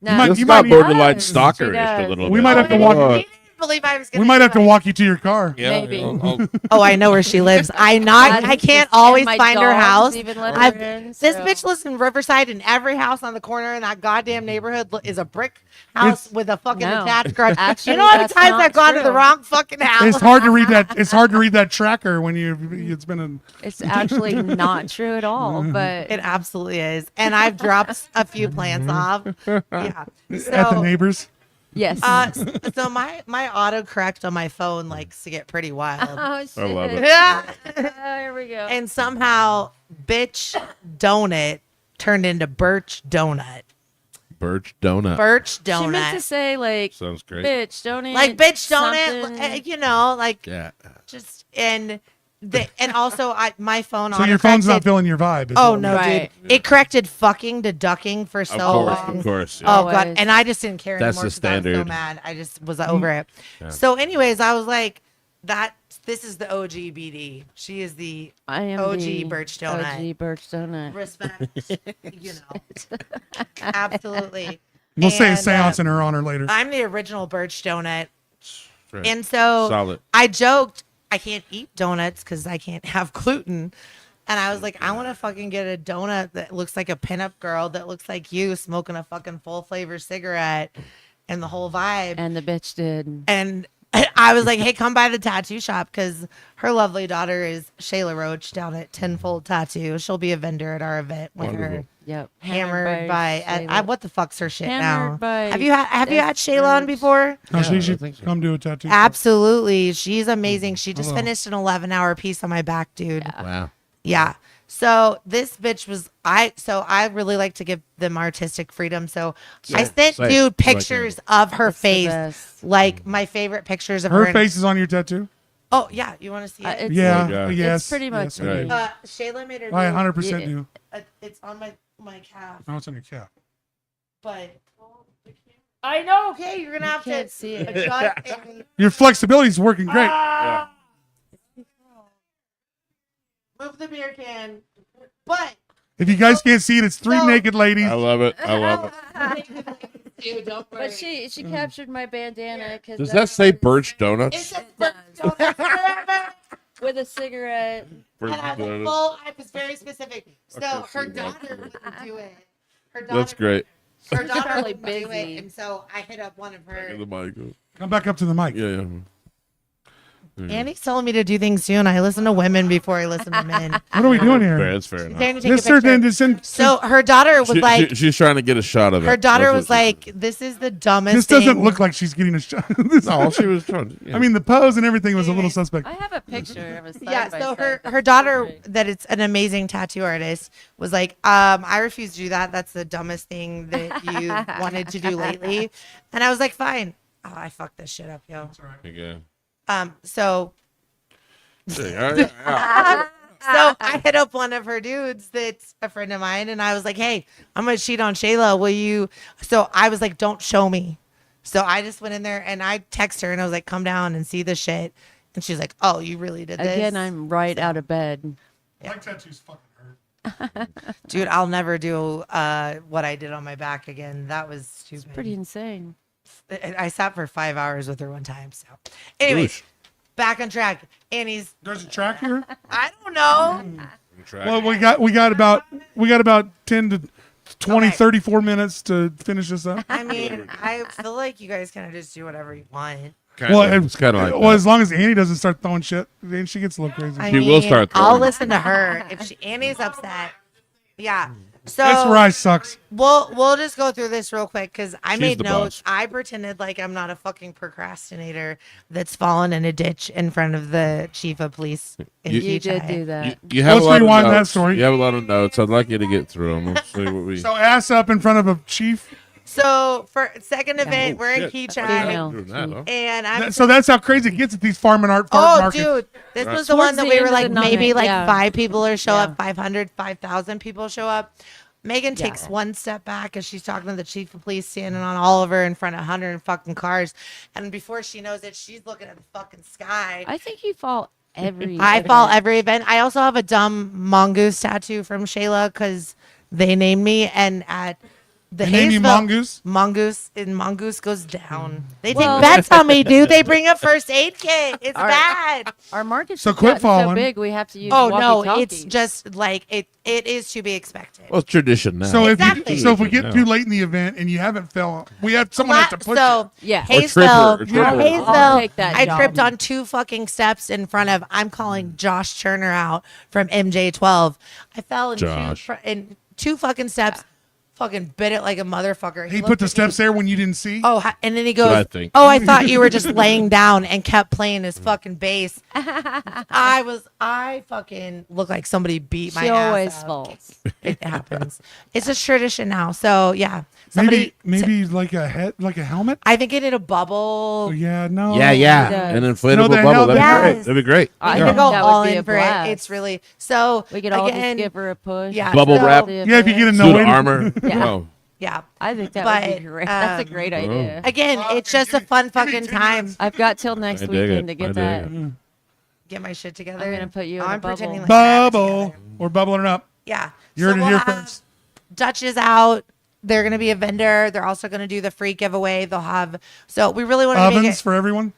No, might- This you got might- borderline She stalkerish does. a little We bit. might have to walk- I didn't believe I was gonna. We might do have to it. walk you to your car. Yeah, Maybe. oh, Oh, I know where she lives. I can't And always my find her dogs house. even let I've- her in, This so- bitch lives in Riverside, and every house on the corner in that goddamn neighborhood is a brick house It's- with a fucking No. attached garage. Actually, you know how many that's times not I've gone to the true. wrong fucking house? It's hard to read that. It's hard to read that tracker when it's been a. It's actually not true at all, but It absolutely is, and I've dropped a few plants off. Yeah. at the So, neighbors. yes. so my autocorrect on my phone likes to get pretty wild. Oh shit. I love it. Yeah. Here we go. And somehow, bitch donut turned into birch donut. Birch donut. Birch she meant to donut. say like, Sounds great. bitch, don't eat Like bitch something. donut, you know, like Yeah. just and also my phone. So your phone's not autocorrected- feeling your vibe. is Oh what- no, Right. dude! It corrected fucking to ducking for so long. Of course. Oh Always. god, and I just didn't care That's anymore. the 'Cause I was so standard. mad. I just was over it. Yeah. So, anyways, I was like, that This is the OG BD. She is the I am OG the Birch Donut. OG Birch Donut. Respect. You know. Absolutely. We'll say a And, seance in her honor later. I'm the original Birch Donut. Right. And so Solid. I joked, I can't eat donuts because I can't have gluten. And I was like, I want to fucking get a donut that looks like a pinup girl that looks like you smoking a fucking full flavor cigarette and the whole vibe. And the bitch did. And I was like, hey, come by the tattoo shop because her lovely daughter is Shayla Roach down at Tenfold Tattoo. She'll be a vendor at our event with Wonderful. her. Yep. Hammered by Shayla. what the fuck's her shit Hammered now? by Have you had Shayla on Birch. before? No, Yeah, she I should think so. come do a tattoo. Absolutely. She's amazing. She just Hello. finished an 11-hour piece on my back, dude. Wow. Yeah. So this bitch was I really like to give them artistic freedom. So I sent Say it. dude Right pictures of her That's the face. best. Like my favorite pictures of her. Her face is on your tattoo? Oh yeah, you want to see it? It's, Yeah. Yeah. Yes. It's pretty much yes, I do. me. Shayla made her. I do- 100% Yeah. do. It's on my calf, No, it's on your cap. but I know. Okay, you're gonna have can't to see it. adjust and Your flexibility is working great. Yeah. move the beer can. But If you guys can't see it, it's three No. naked ladies. I love it. I love it. dude, don't worry. But she captured my bandana because Does that say Birch Donuts? It's a donuts forever. with a cigarette. Birch And I was Donuts. full. I was very specific. So Okay, her see, daughter wouldn't do it. Her daughter, That's great. Her daughter Probably wouldn't do busy. it, and so I hit up one of her. In the mic. Come back up to the mic. Yeah, yeah. Annie's telling me to do things soon. I listen to women before I listen to men. What are we doing Fair, here? that's fair enough. Saying to take a Just sir, then picture. just So her daughter was like, she's trying to get a shot of it. her daughter That's was what she like, this is the dumbest. this doesn't thing. look like she's getting a shot. This- No, she was trying to. Yeah. I mean, the pose and everything was a little suspect. I have a picture of a side Yeah, by so side. her daughter, that it's an amazing tattoo artist, was like, I refuse to do that. That's the dumbest thing that you wanted to do lately. And I was like, fine. Oh, I fucked this shit up, yo. Okay. So Yeah. So I hit up one of her dudes that's a friend of mine, and I was like, hey, I'm going to cheat on Shayla. Will you? So I was like, don't show me. So I just went in there and I texted her and I was like, come down and see the shit. And she's like, oh, you really did this? Again, I'm right out of bed. My tattoos fucking hurt. Dude, I'll never do what I did on my back again. That was stupid. Pretty insane. I sat for 5 hours with her one time. So, anyways, Oosh. back on track. Annie's, There's a track here. I don't know. Well, we got about 10 to 20, Okay. 34 minutes to finish this up. I mean, I feel like you guys kind of just do whatever you want. It's kind of like well, that. as long as Annie doesn't start throwing shit, then she gets a little crazy. I She will start I'll throwing. listen to her if Annie's upset. Yeah. So This ride sucks. we'll just go through this real quick because I She's made the notes. boss. I pretended like I'm not a fucking procrastinator that's fallen in a ditch in front of the chief of police. In You- You did Keachai. do that. You have Let's a lot rewind of that notes. story. You have a lot of notes. I'd like you to get through them. Let's see what we. So ass up in front of a chief. So for second event, Oh, we're in shit. Keachai, Female. Doing that, huh? and I'm. So that's how crazy it gets at these farm and art Oh, markets. dude, this Right. was the one Towards that the we end were of like the maybe night, like yeah. 5 people or show Yeah. up, 500, 5,000 people show up. Megan takes one step back as she's talking to the chief of police, standing on Oliver in front of 100 fucking cars, and before she knows it, she's looking at the fucking sky. I think you fall every. I fall every event. I also have a dumb mongoose tattoo from Shayla because they named me, and at the They name you Hayesville- Mongoose? Mongoose, and mongoose goes down. They Well- take bets on me, dude. They bring a first aid kit. It's All right. bad. Our market's So quit gotten so falling. big, we have to use. Oh no, walkie-talkies. it's just like it is to be expected. Well, it's tradition now. So Exactly. if we get No. too late in the event and you haven't fell, we have someone has to push so Yeah. Or Hayesville, tripper. I'll Hayesville, take that I job. tripped on 2 fucking steps in front of. I'm calling Josh Turner out from MJ12. I fell in Josh. in 2 fucking steps. Fucking bit it like a motherfucker. He looked put the at me. steps there when you didn't see. Oh, and then he That's what I goes, think. "Oh, I thought you were just laying down," and kept playing his fucking bass. I fucking look like somebody beat my She ass always up. falls. It happens. It's a tradition now. So yeah, somebody. maybe like a head, like a helmet. I think it did a bubble. Oh, yeah, no. Yeah, yeah. does. An No, inflatable the hell bubble. That'd be yes. great. That'd be great. I You Yeah. can go That would all be in a for it. blast. It's really so. We could all again, just give her a push. yeah, Bubble so- wrap. Yeah, if you get a no Suit way of to- armor. Yeah. Oh. Yeah, I think that But, would be great. That's a great idea. again, it's just a fun fucking time. I've got till next I dig weekend it. to get I dig that. it. get my shit together. I'm gonna put you in I'm a bubble. pretending like I have it together. We're bubbling it up. Yeah. You're we'll here have first. Dutch is out. They're going to be a vendor. They're also going to do the free giveaway. They'll have, so we really want to make Ovens it for everyone.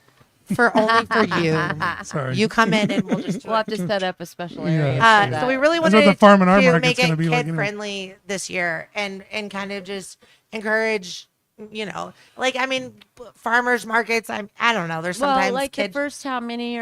for only for you. Sorry. You come in and we'll just We'll have to set up a special Yeah. area. for that. so we really That's wanted what the farm and our to market's make it gonna be like kid anyway. friendly this year and kind of just encourage, like, I mean, farmers markets. I don't know. There's sometimes well, like kids. the first, how many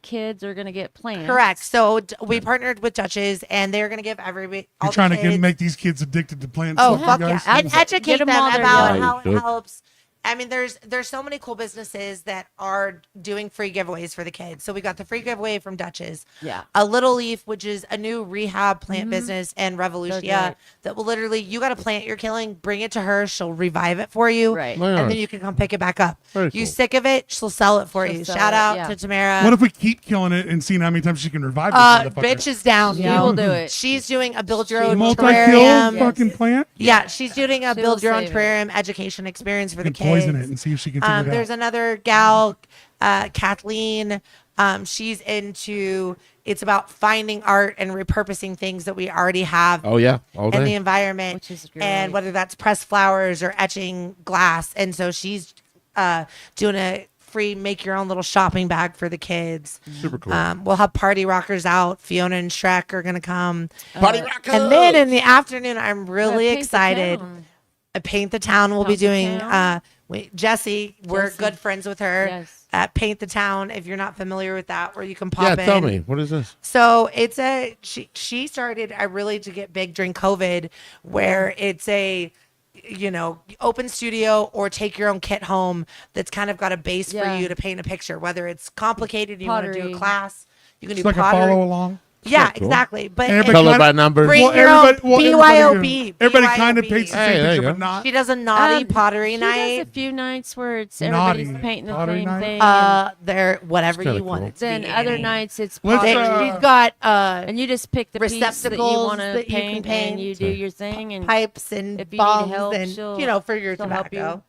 kids are gonna get plants? Correct. So we partnered with Dutch's and they're going to give everybody. You're all trying the to kids, make these kids addicted to plants. Oh, like you fuck yeah. guys. And educate Get 'em them while they're about young. how it Good. helps. I mean, there's so many cool businesses that are doing free giveaways for the kids. So we got the free giveaway from Dutch's. Yeah. A Little Leaf, which is a new rehab plant business, and Revolutia great. that will literally, you got a plant you're killing, bring it to her. She'll revive it for you. Right. Nice. And then you can come pick it back up. Very You cool. sick of it, she'll sell it for She'll you. sell Shout it, out yeah. to Tamara. What if we keep killing it and seeing how many times she can revive this motherfucker? Bitch is down. Yeah, yo. we'll do it. She's doing a build your own Multi-kill terrarium. fucking plant. Yeah, she's doing a She'll build your own save it. terrarium education experience for You the can poison kids. it and see if she can figure it There's out. another gal, Kathleen. She's into, it's about finding art and repurposing things that we already have Oh yeah, all in the day. environment, Which is and great. whether that's pressed flowers or etching glass. And so she's doing a free make your own little shopping bag for the kids. Super cool. We'll have party rockers out. Fiona and Shrek are gonna come. Party rockers! And then in the afternoon, I'm really Paint the excited. town. Paint the Town will be Paint the doing. Town. Jessie, we're Jessie. good friends with her. Yes. At Paint the Town, if you're not familiar with that, where you can Yeah, pop in. tell me, what is this? So it's she started really to get big during COVID, where it's a open studio or take your own kit home that's kind of got a base for Yeah. you to paint a picture, whether it's complicated, you want to do Pottery. a class, you can It's do like a pottery. follow along. Yeah, Cool. exactly. But Everybody it's- Color kinda- by numbers. Bring Well, your own everybody BYOB. Everybody kind of paints the Hey, same there you picture, go. but not. She does a naughty pottery She night. does a few nights where it's Naughty everybody's painting the pottery same night? thing. and They're whatever It's kinda you want cool. it to then be. other nights it's Let's, pottery. She's got and you just pick the piece that you receptacles want to that you can paint, paint. and you do your thing. And pipes and if you need bombs help, and she'll- for your she'll help you. tobacco.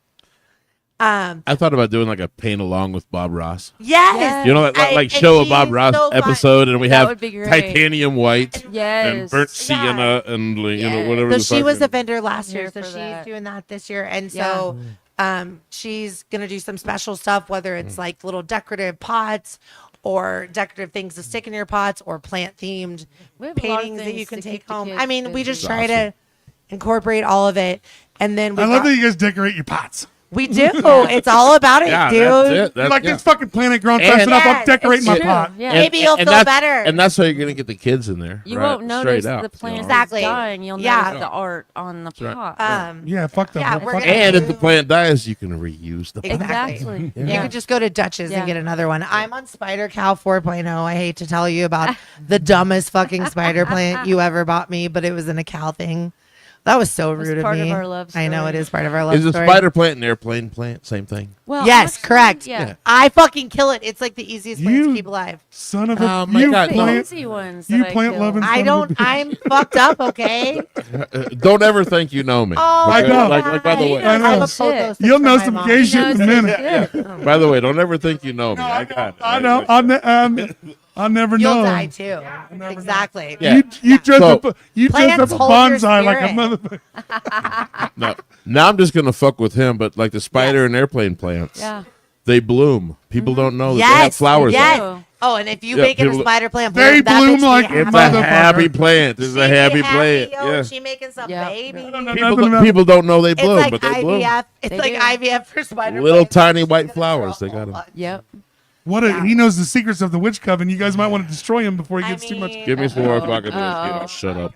I thought about doing like a paint along with Bob Ross. Yes. You know, like show a Bob Ross episode, and we That have would be great. titanium white yes, and burnt sienna and whatever. So the she fuck was a and- vendor last year, Here so for she's that. doing that this year, and Yeah. so she's gonna do some special stuff, whether it's like little decorative pots or decorative things to stick in your pots or plant themed We have a lot of paintings that things you can to take keep the home. kids I mean, we just busy. try to incorporate all of it, and then we I love that you guys decorate your pots. we do. It's all about it, Yeah, dude. that's it. That's, Like yeah. this fucking planet grown fast And- enough. I'm Yes, decorating it's my true. pot. Yeah. Maybe you'll feel that's- better. And that's how you're gonna get the kids in there. You right? won't notice Straight out, the plant Exactly. is dying. You'll Yeah. notice the art on the right. pot. Yeah, fuck that. Yeah, whole we're fucking- gonna- And if the plant dies, you can reuse the plant. Exactly. Exactly. You Yeah. could just go to Dutch's Yeah. and get another one. I'm on Spider Cow 4.0. I hate to tell you about the dumbest fucking spider plant you ever bought me, but it was in a cow thing. That was so was rude of part me. of our love I know story. it is part of our love Is a story. spider plant an airplane plant? Same thing. Well, Yes, actually, correct. Yeah. I fucking kill it. It's like the easiest plant to You- keep alive. Son of a. Oh my you God, no. plant. Easy ones. You that I plant kill. loving- I Son of a don't. bitch. I'm fucked up. Okay. Don't ever think you know me. Oh, I know. Like by the He way, knows I know. I'm a shit. pogo stick You'll for know my some mom. gay He shit in a knows minute. shit. by the way, don't ever think you know me. No, I got it. I know. I'll never You'll know. die too. Exactly. Yeah. You dress So- up. You dress Plants up a hold your bonsai like a spirit. motherfucker. No, now I'm just gonna fuck with him. But like the spider and airplane plants, Yeah. they bloom. People don't know that they have Yes. flowers. in Yes. them. Oh, and if you Yeah, make it a people- spider plant, They that bloom bitch be like happy. It's a Motherfucker. happy plant. It's She a be happy plant. yo. Yeah. She making some Yeah. baby. People don't know they It's bloom, like but they bloom. IVF. It's They like do. IVF for spider Little plants. tiny white flowers. They got them. Yep. He knows the secrets of the witch coven. You guys might want to destroy him before he gets too much. Give me some more fucking Oh. Shut up.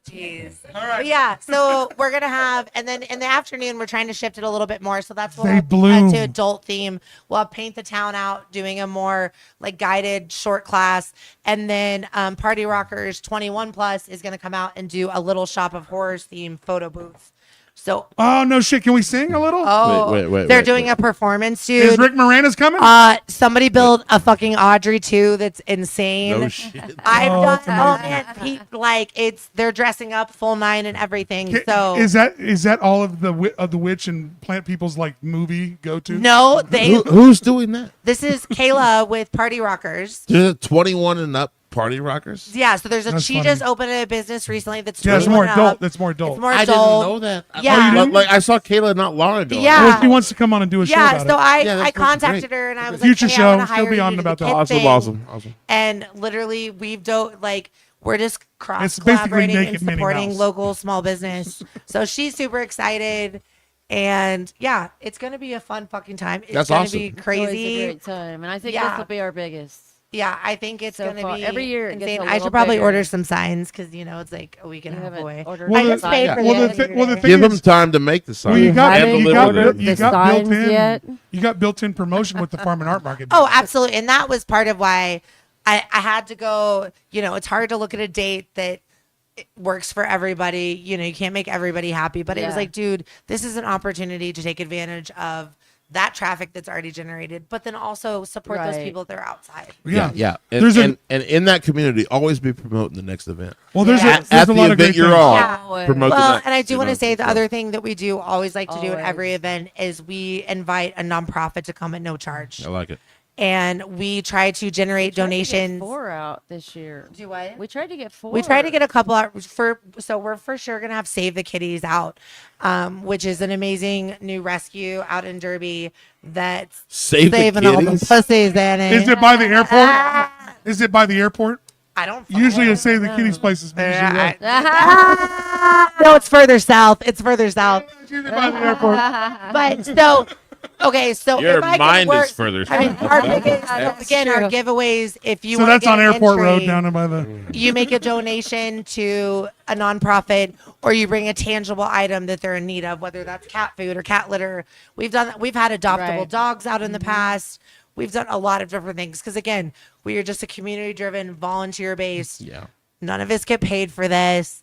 Jeez. All right. Yeah. So we're gonna have, and then in the afternoon we're trying to shift it a little bit more. So that's what They bloom. to adult theme. We'll have Paint the Town out, doing a more like guided short class, and then Party Rockers 21 plus is gonna come out and do a Little Shop of Horrors theme photo booth. So, oh no shit! Can we sing a little? Oh, wait. They're doing a performance, dude. Is Rick Moranis coming? Somebody built a fucking Audrey too. That's insane. No shit. I've done. Oh man, they're dressing up full 9 and everything. So is that all of the witch and plant people's like movie go to? No, Who's doing that? This is Kayla with Party Rockers. 21 and up Party Rockers. Yeah, so she funny. just opened a business recently that's it's more adult. up. That's more adult. It's more I adult. didn't know that. Yeah. Like I saw Kayla not long ago. Yeah. Well, she wants to come on and do a show about so it. I contacted her and I was Future like, hey, show. I wanna hire She'll be you on to do about the that. kid thing. Awesome. And literally, we're just It's basically collaborating and naked Minnie supporting Mouse. local small business. So she's super excited. And yeah, it's going to be a fun fucking time. It's That's going to awesome. be It's crazy. a great time, and I think Yeah. this will be our biggest. Yeah, I think it's So going to far. be Every year it gets insane. a I little should probably bigger. order some signs because, it's like a week and a half haven't away. ordered Well, I just paid for the the thing Give them is, time to make the sign. well, you got haven't ordered the signs yet. You got built-in promotion with the farm and art market. Oh, absolutely. And that was part of why I had to go. It's hard to look at a date that it works for everybody. You can't make everybody happy. But it was Yeah. like, dude, this is an opportunity to take advantage of that traffic that's already generated, but then also support those Right. people that are outside. Yeah. There's And in that community, always be promoting the next event. Well, there's Yeah. there's At a the lot of event great you're things. on, Yeah. promote the Well, next, and I do want to say the so. other thing that we do always like to do at Always. every event is we invite a nonprofit to come at no charge. I like it. And we try to generate Tried to get donations. 4 out this year. Do what? We tried to get 4. We try to get a couple out so we're for sure gonna have Save the Kitties out, which is an amazing new rescue out in Derby that's Save the saving all the kitties? pussies in it. Is it by the airport? Is it by the airport? I don't Usually, fucking a Save the know. Kitties place is usually right. No, it's further south. It's further south. It's usually by the airport. But so okay, so Your if I mind can work, is further I mean, south. our biggest, That's again, our true. giveaways. If you So want that's to get on an Airport Road entry, down by the. you make a donation to a nonprofit or you bring a tangible item that they're in need of, whether that's cat food or cat litter. We've done that. We've had adoptable Right. dogs out in the past. We've done a lot of different things because again, we are just a community driven, volunteer based. Yeah. None of us get paid for this.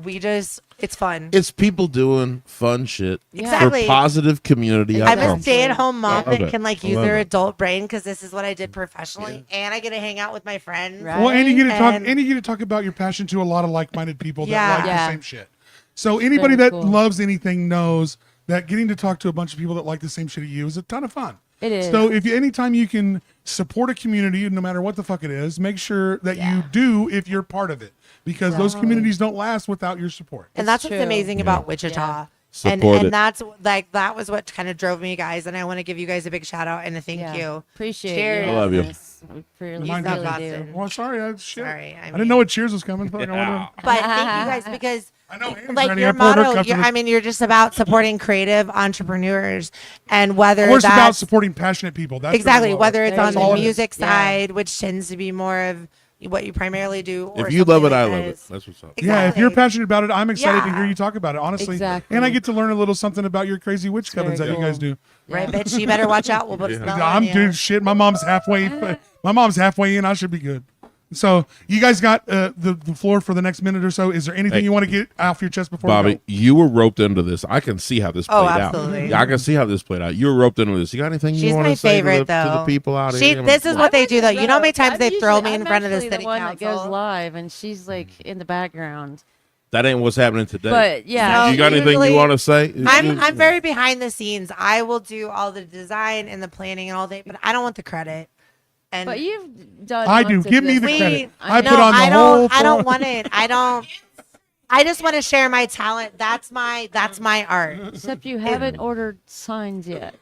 It's fun. It's people doing fun shit Exactly. for positive community I'm a outcomes. stay-at-home mom Yeah. that can I use love their it. adult brain because this is what I did professionally, and I get to hang out with my friends. Right. Well, and you get to talk, And- and you get to talk about your passion to a lot of like-minded people that Yeah. like Yeah. the same shit. So anybody that very cool. loves anything knows that getting to talk to a bunch of people that like the same shit as you is a ton of fun. It is. So anytime you can support a community, no matter what the fuck it is, make sure that you do if you're part of it, because those communities don't last without your support. And that's what's true. amazing about Wichita. And Support it. that's like that was what kind of drove me, guys. And I want to give you guys a big shout out and a thank Yeah. you. Appreciate Cheers. you. I love you. We really, Mine not really Boston. do. Well, sorry, shit. Sorry, I didn't know what Cheers was coming. Fuck, I would've- But thank you guys because I know Andrew's like ready. your I poured her motto, cup to the- you're just about supporting creative entrepreneurs and whether We're just about that's supporting passionate people. That's exactly really what whether it's There on you the go. music Yeah. side, which tends to be more of what you primarily do. Or If you love it, something I that love it. is- That's what's up. Yeah, if you're Exactly. passionate about it, I'm excited to Yeah. hear you talk about it, honestly. Exactly. And I get to learn a little something about your crazy witch Very covens that you cool. guys do. Right, bitch. You better watch out. We'll put a spell on I'm you. dude, shit. My mom's halfway. My mom's halfway in. I should be good. So you guys got the floor for the next minute or so. Is there anything Hey. you want to get off your chest before we Bobby, go? you were roped into this. I can see how this played Oh, out. absolutely. Yeah, I can see how this played out. You were roped into this. You got anything She's you want my to say favorite, to the though. people out She, here? this is what they do, though. You know how many times I'm they throw usually- me in I'm front of the actually city one that goes council? live, and she's like in the background. That ain't what's happening today. But yeah, No, you got anything usually- you want to say? I'm very behind the scenes. I will do all the design and the planning and all that, but I don't want the credit. And but you've done. I do. months of Give me this. the we, credit. I I no, put on the I whole. don't. I don't floor. want it. I don't. I just want to share my talent. That's my art. Except you haven't ordered signs yet.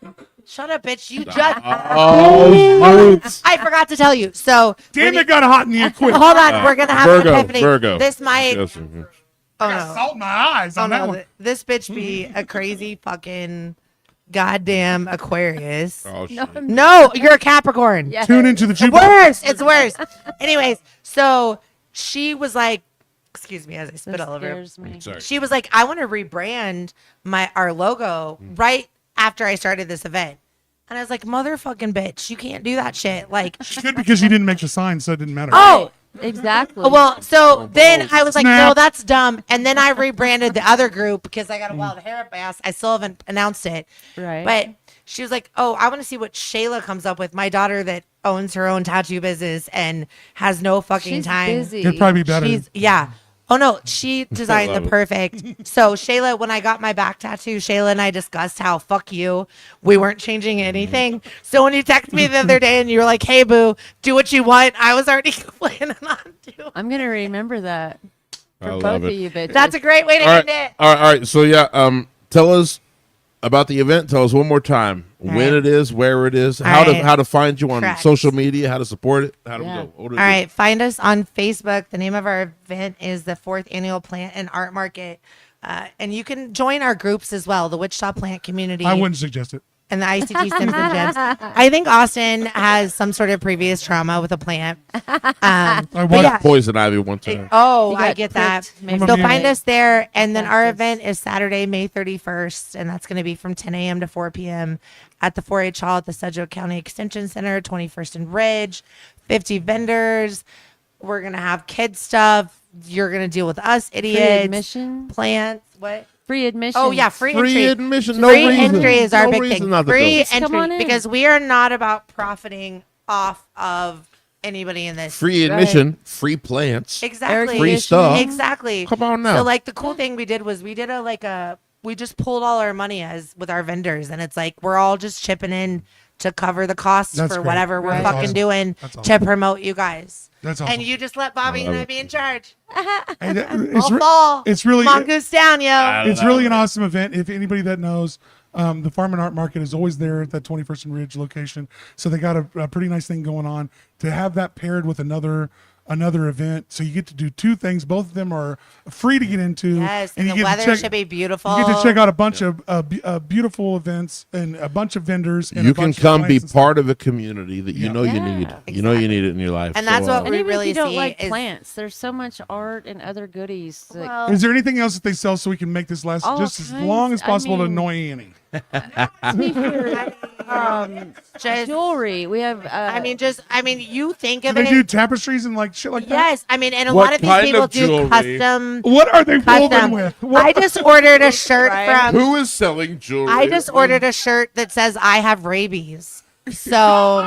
Shut up, bitch. You just. Oh, roots. I forgot to tell you. So Damn, it got hot in here quick. hold on. We're gonna have Virgo, an epiphany. Virgo. This might. Yes, Oh Got no. salt in my eyes Oh on that no. one. This bitch be a crazy fucking goddamn Aquarius. oh, shit. No, you're a Capricorn. Yeah. Tune into the It's jukebox. worse. It's worse. Anyways, so she was like, excuse me as I spit That all over. scares me. Sorry. She was like, I want to rebrand our logo right after I started this event. And I was like, motherfucking bitch, you can't do that shit. Like, It's good because you didn't make the sign, so it didn't matter. oh, Exactly. Well, so then I was like, no, that's dumb. And then I rebranded the other group because I got a wild hair up my ass. I still haven't announced it. Right. But she was like, oh, I want to see what Shayla comes up with. My daughter that owns her own tattoo business and has no fucking time. Busy. It'd probably be better. Yeah. Oh no, she designed the perfect. So Shayla, when I got my back tattoo, Shayla and I discussed how fuck you, we weren't changing anything. So when you texted me the other day and you were like, "Hey boo, do what you want," I was already planning on doing. I'm gonna remember that for I both love of it. you bitches. That's a great way to end it. All right. So yeah, tell us about the event. Tell us one more time when it is, where it is, how to find you on social media, how to support it, how to go. All right, find us on Facebook. The name of our event is the 4th Annual Plant and Art Market, and you can join our groups as well, the Wichita Plant Community. I wouldn't suggest it. And the ICT Sims and Gems. I think Austin has some sort of previous trauma with a plant. I watched poison ivy one time. Oh, I get that. So find us there. And then our Yes. event is Saturday, May 31st. And that's going to be from 10 a.m. to 4 p.m. at the 4-H Hall at the Sedgwick County Extension Center, 21st and Ridge. 50 vendors. We're going to have kid stuff. You're going to deal with us, idiots. Free admission. Plants. What? Free admission. Oh yeah, free entry. Admission. No free reason. entry is our No big reason thing. not to Free go. entry because we are not about profiting off of anybody in this. Free admission, free plants, Exactly. free stuff. Exactly. Come on now. So like the cool thing we did was we did we just pulled all our money with our vendors, and it's like we're all just chipping in to cover the costs That's for great. whatever we're That's fucking awesome. doing That's to awesome. promote you guys. That's awesome. And you just let Bobby and I be in charge. And All fall. it's really Mongoose down, yo. it's really an awesome event. If anybody that knows, the Farm and Art Market is always there at that 21st and Ridge location. So they got a pretty nice thing going on. To have that paired with another event, so you get to do two things. Both of them are free to get into. Yes, and you the get to weather check- should be beautiful. You get to check out a bunch of beautiful events and a bunch of vendors. And You a can bunch of come be plants and stuff. part of a community that you know you need. You know you need it in your life. And that's what And we even really if you don't see like is plants, there's so much art and other goodies. That, well, Is there anything else that they sell so we can make this last All just as kinds. long as I possible to mean- annoy Annie? just jewelry. We have. you think Do of they it. do tapestries and like shit like that? Yes, I mean, and a What lot of these kind people of do jewelry? custom. What are they woven Custom. with? What? I just ordered a shirt from. Who is selling jewelry? I just ordered a shirt that says "I have rabies." So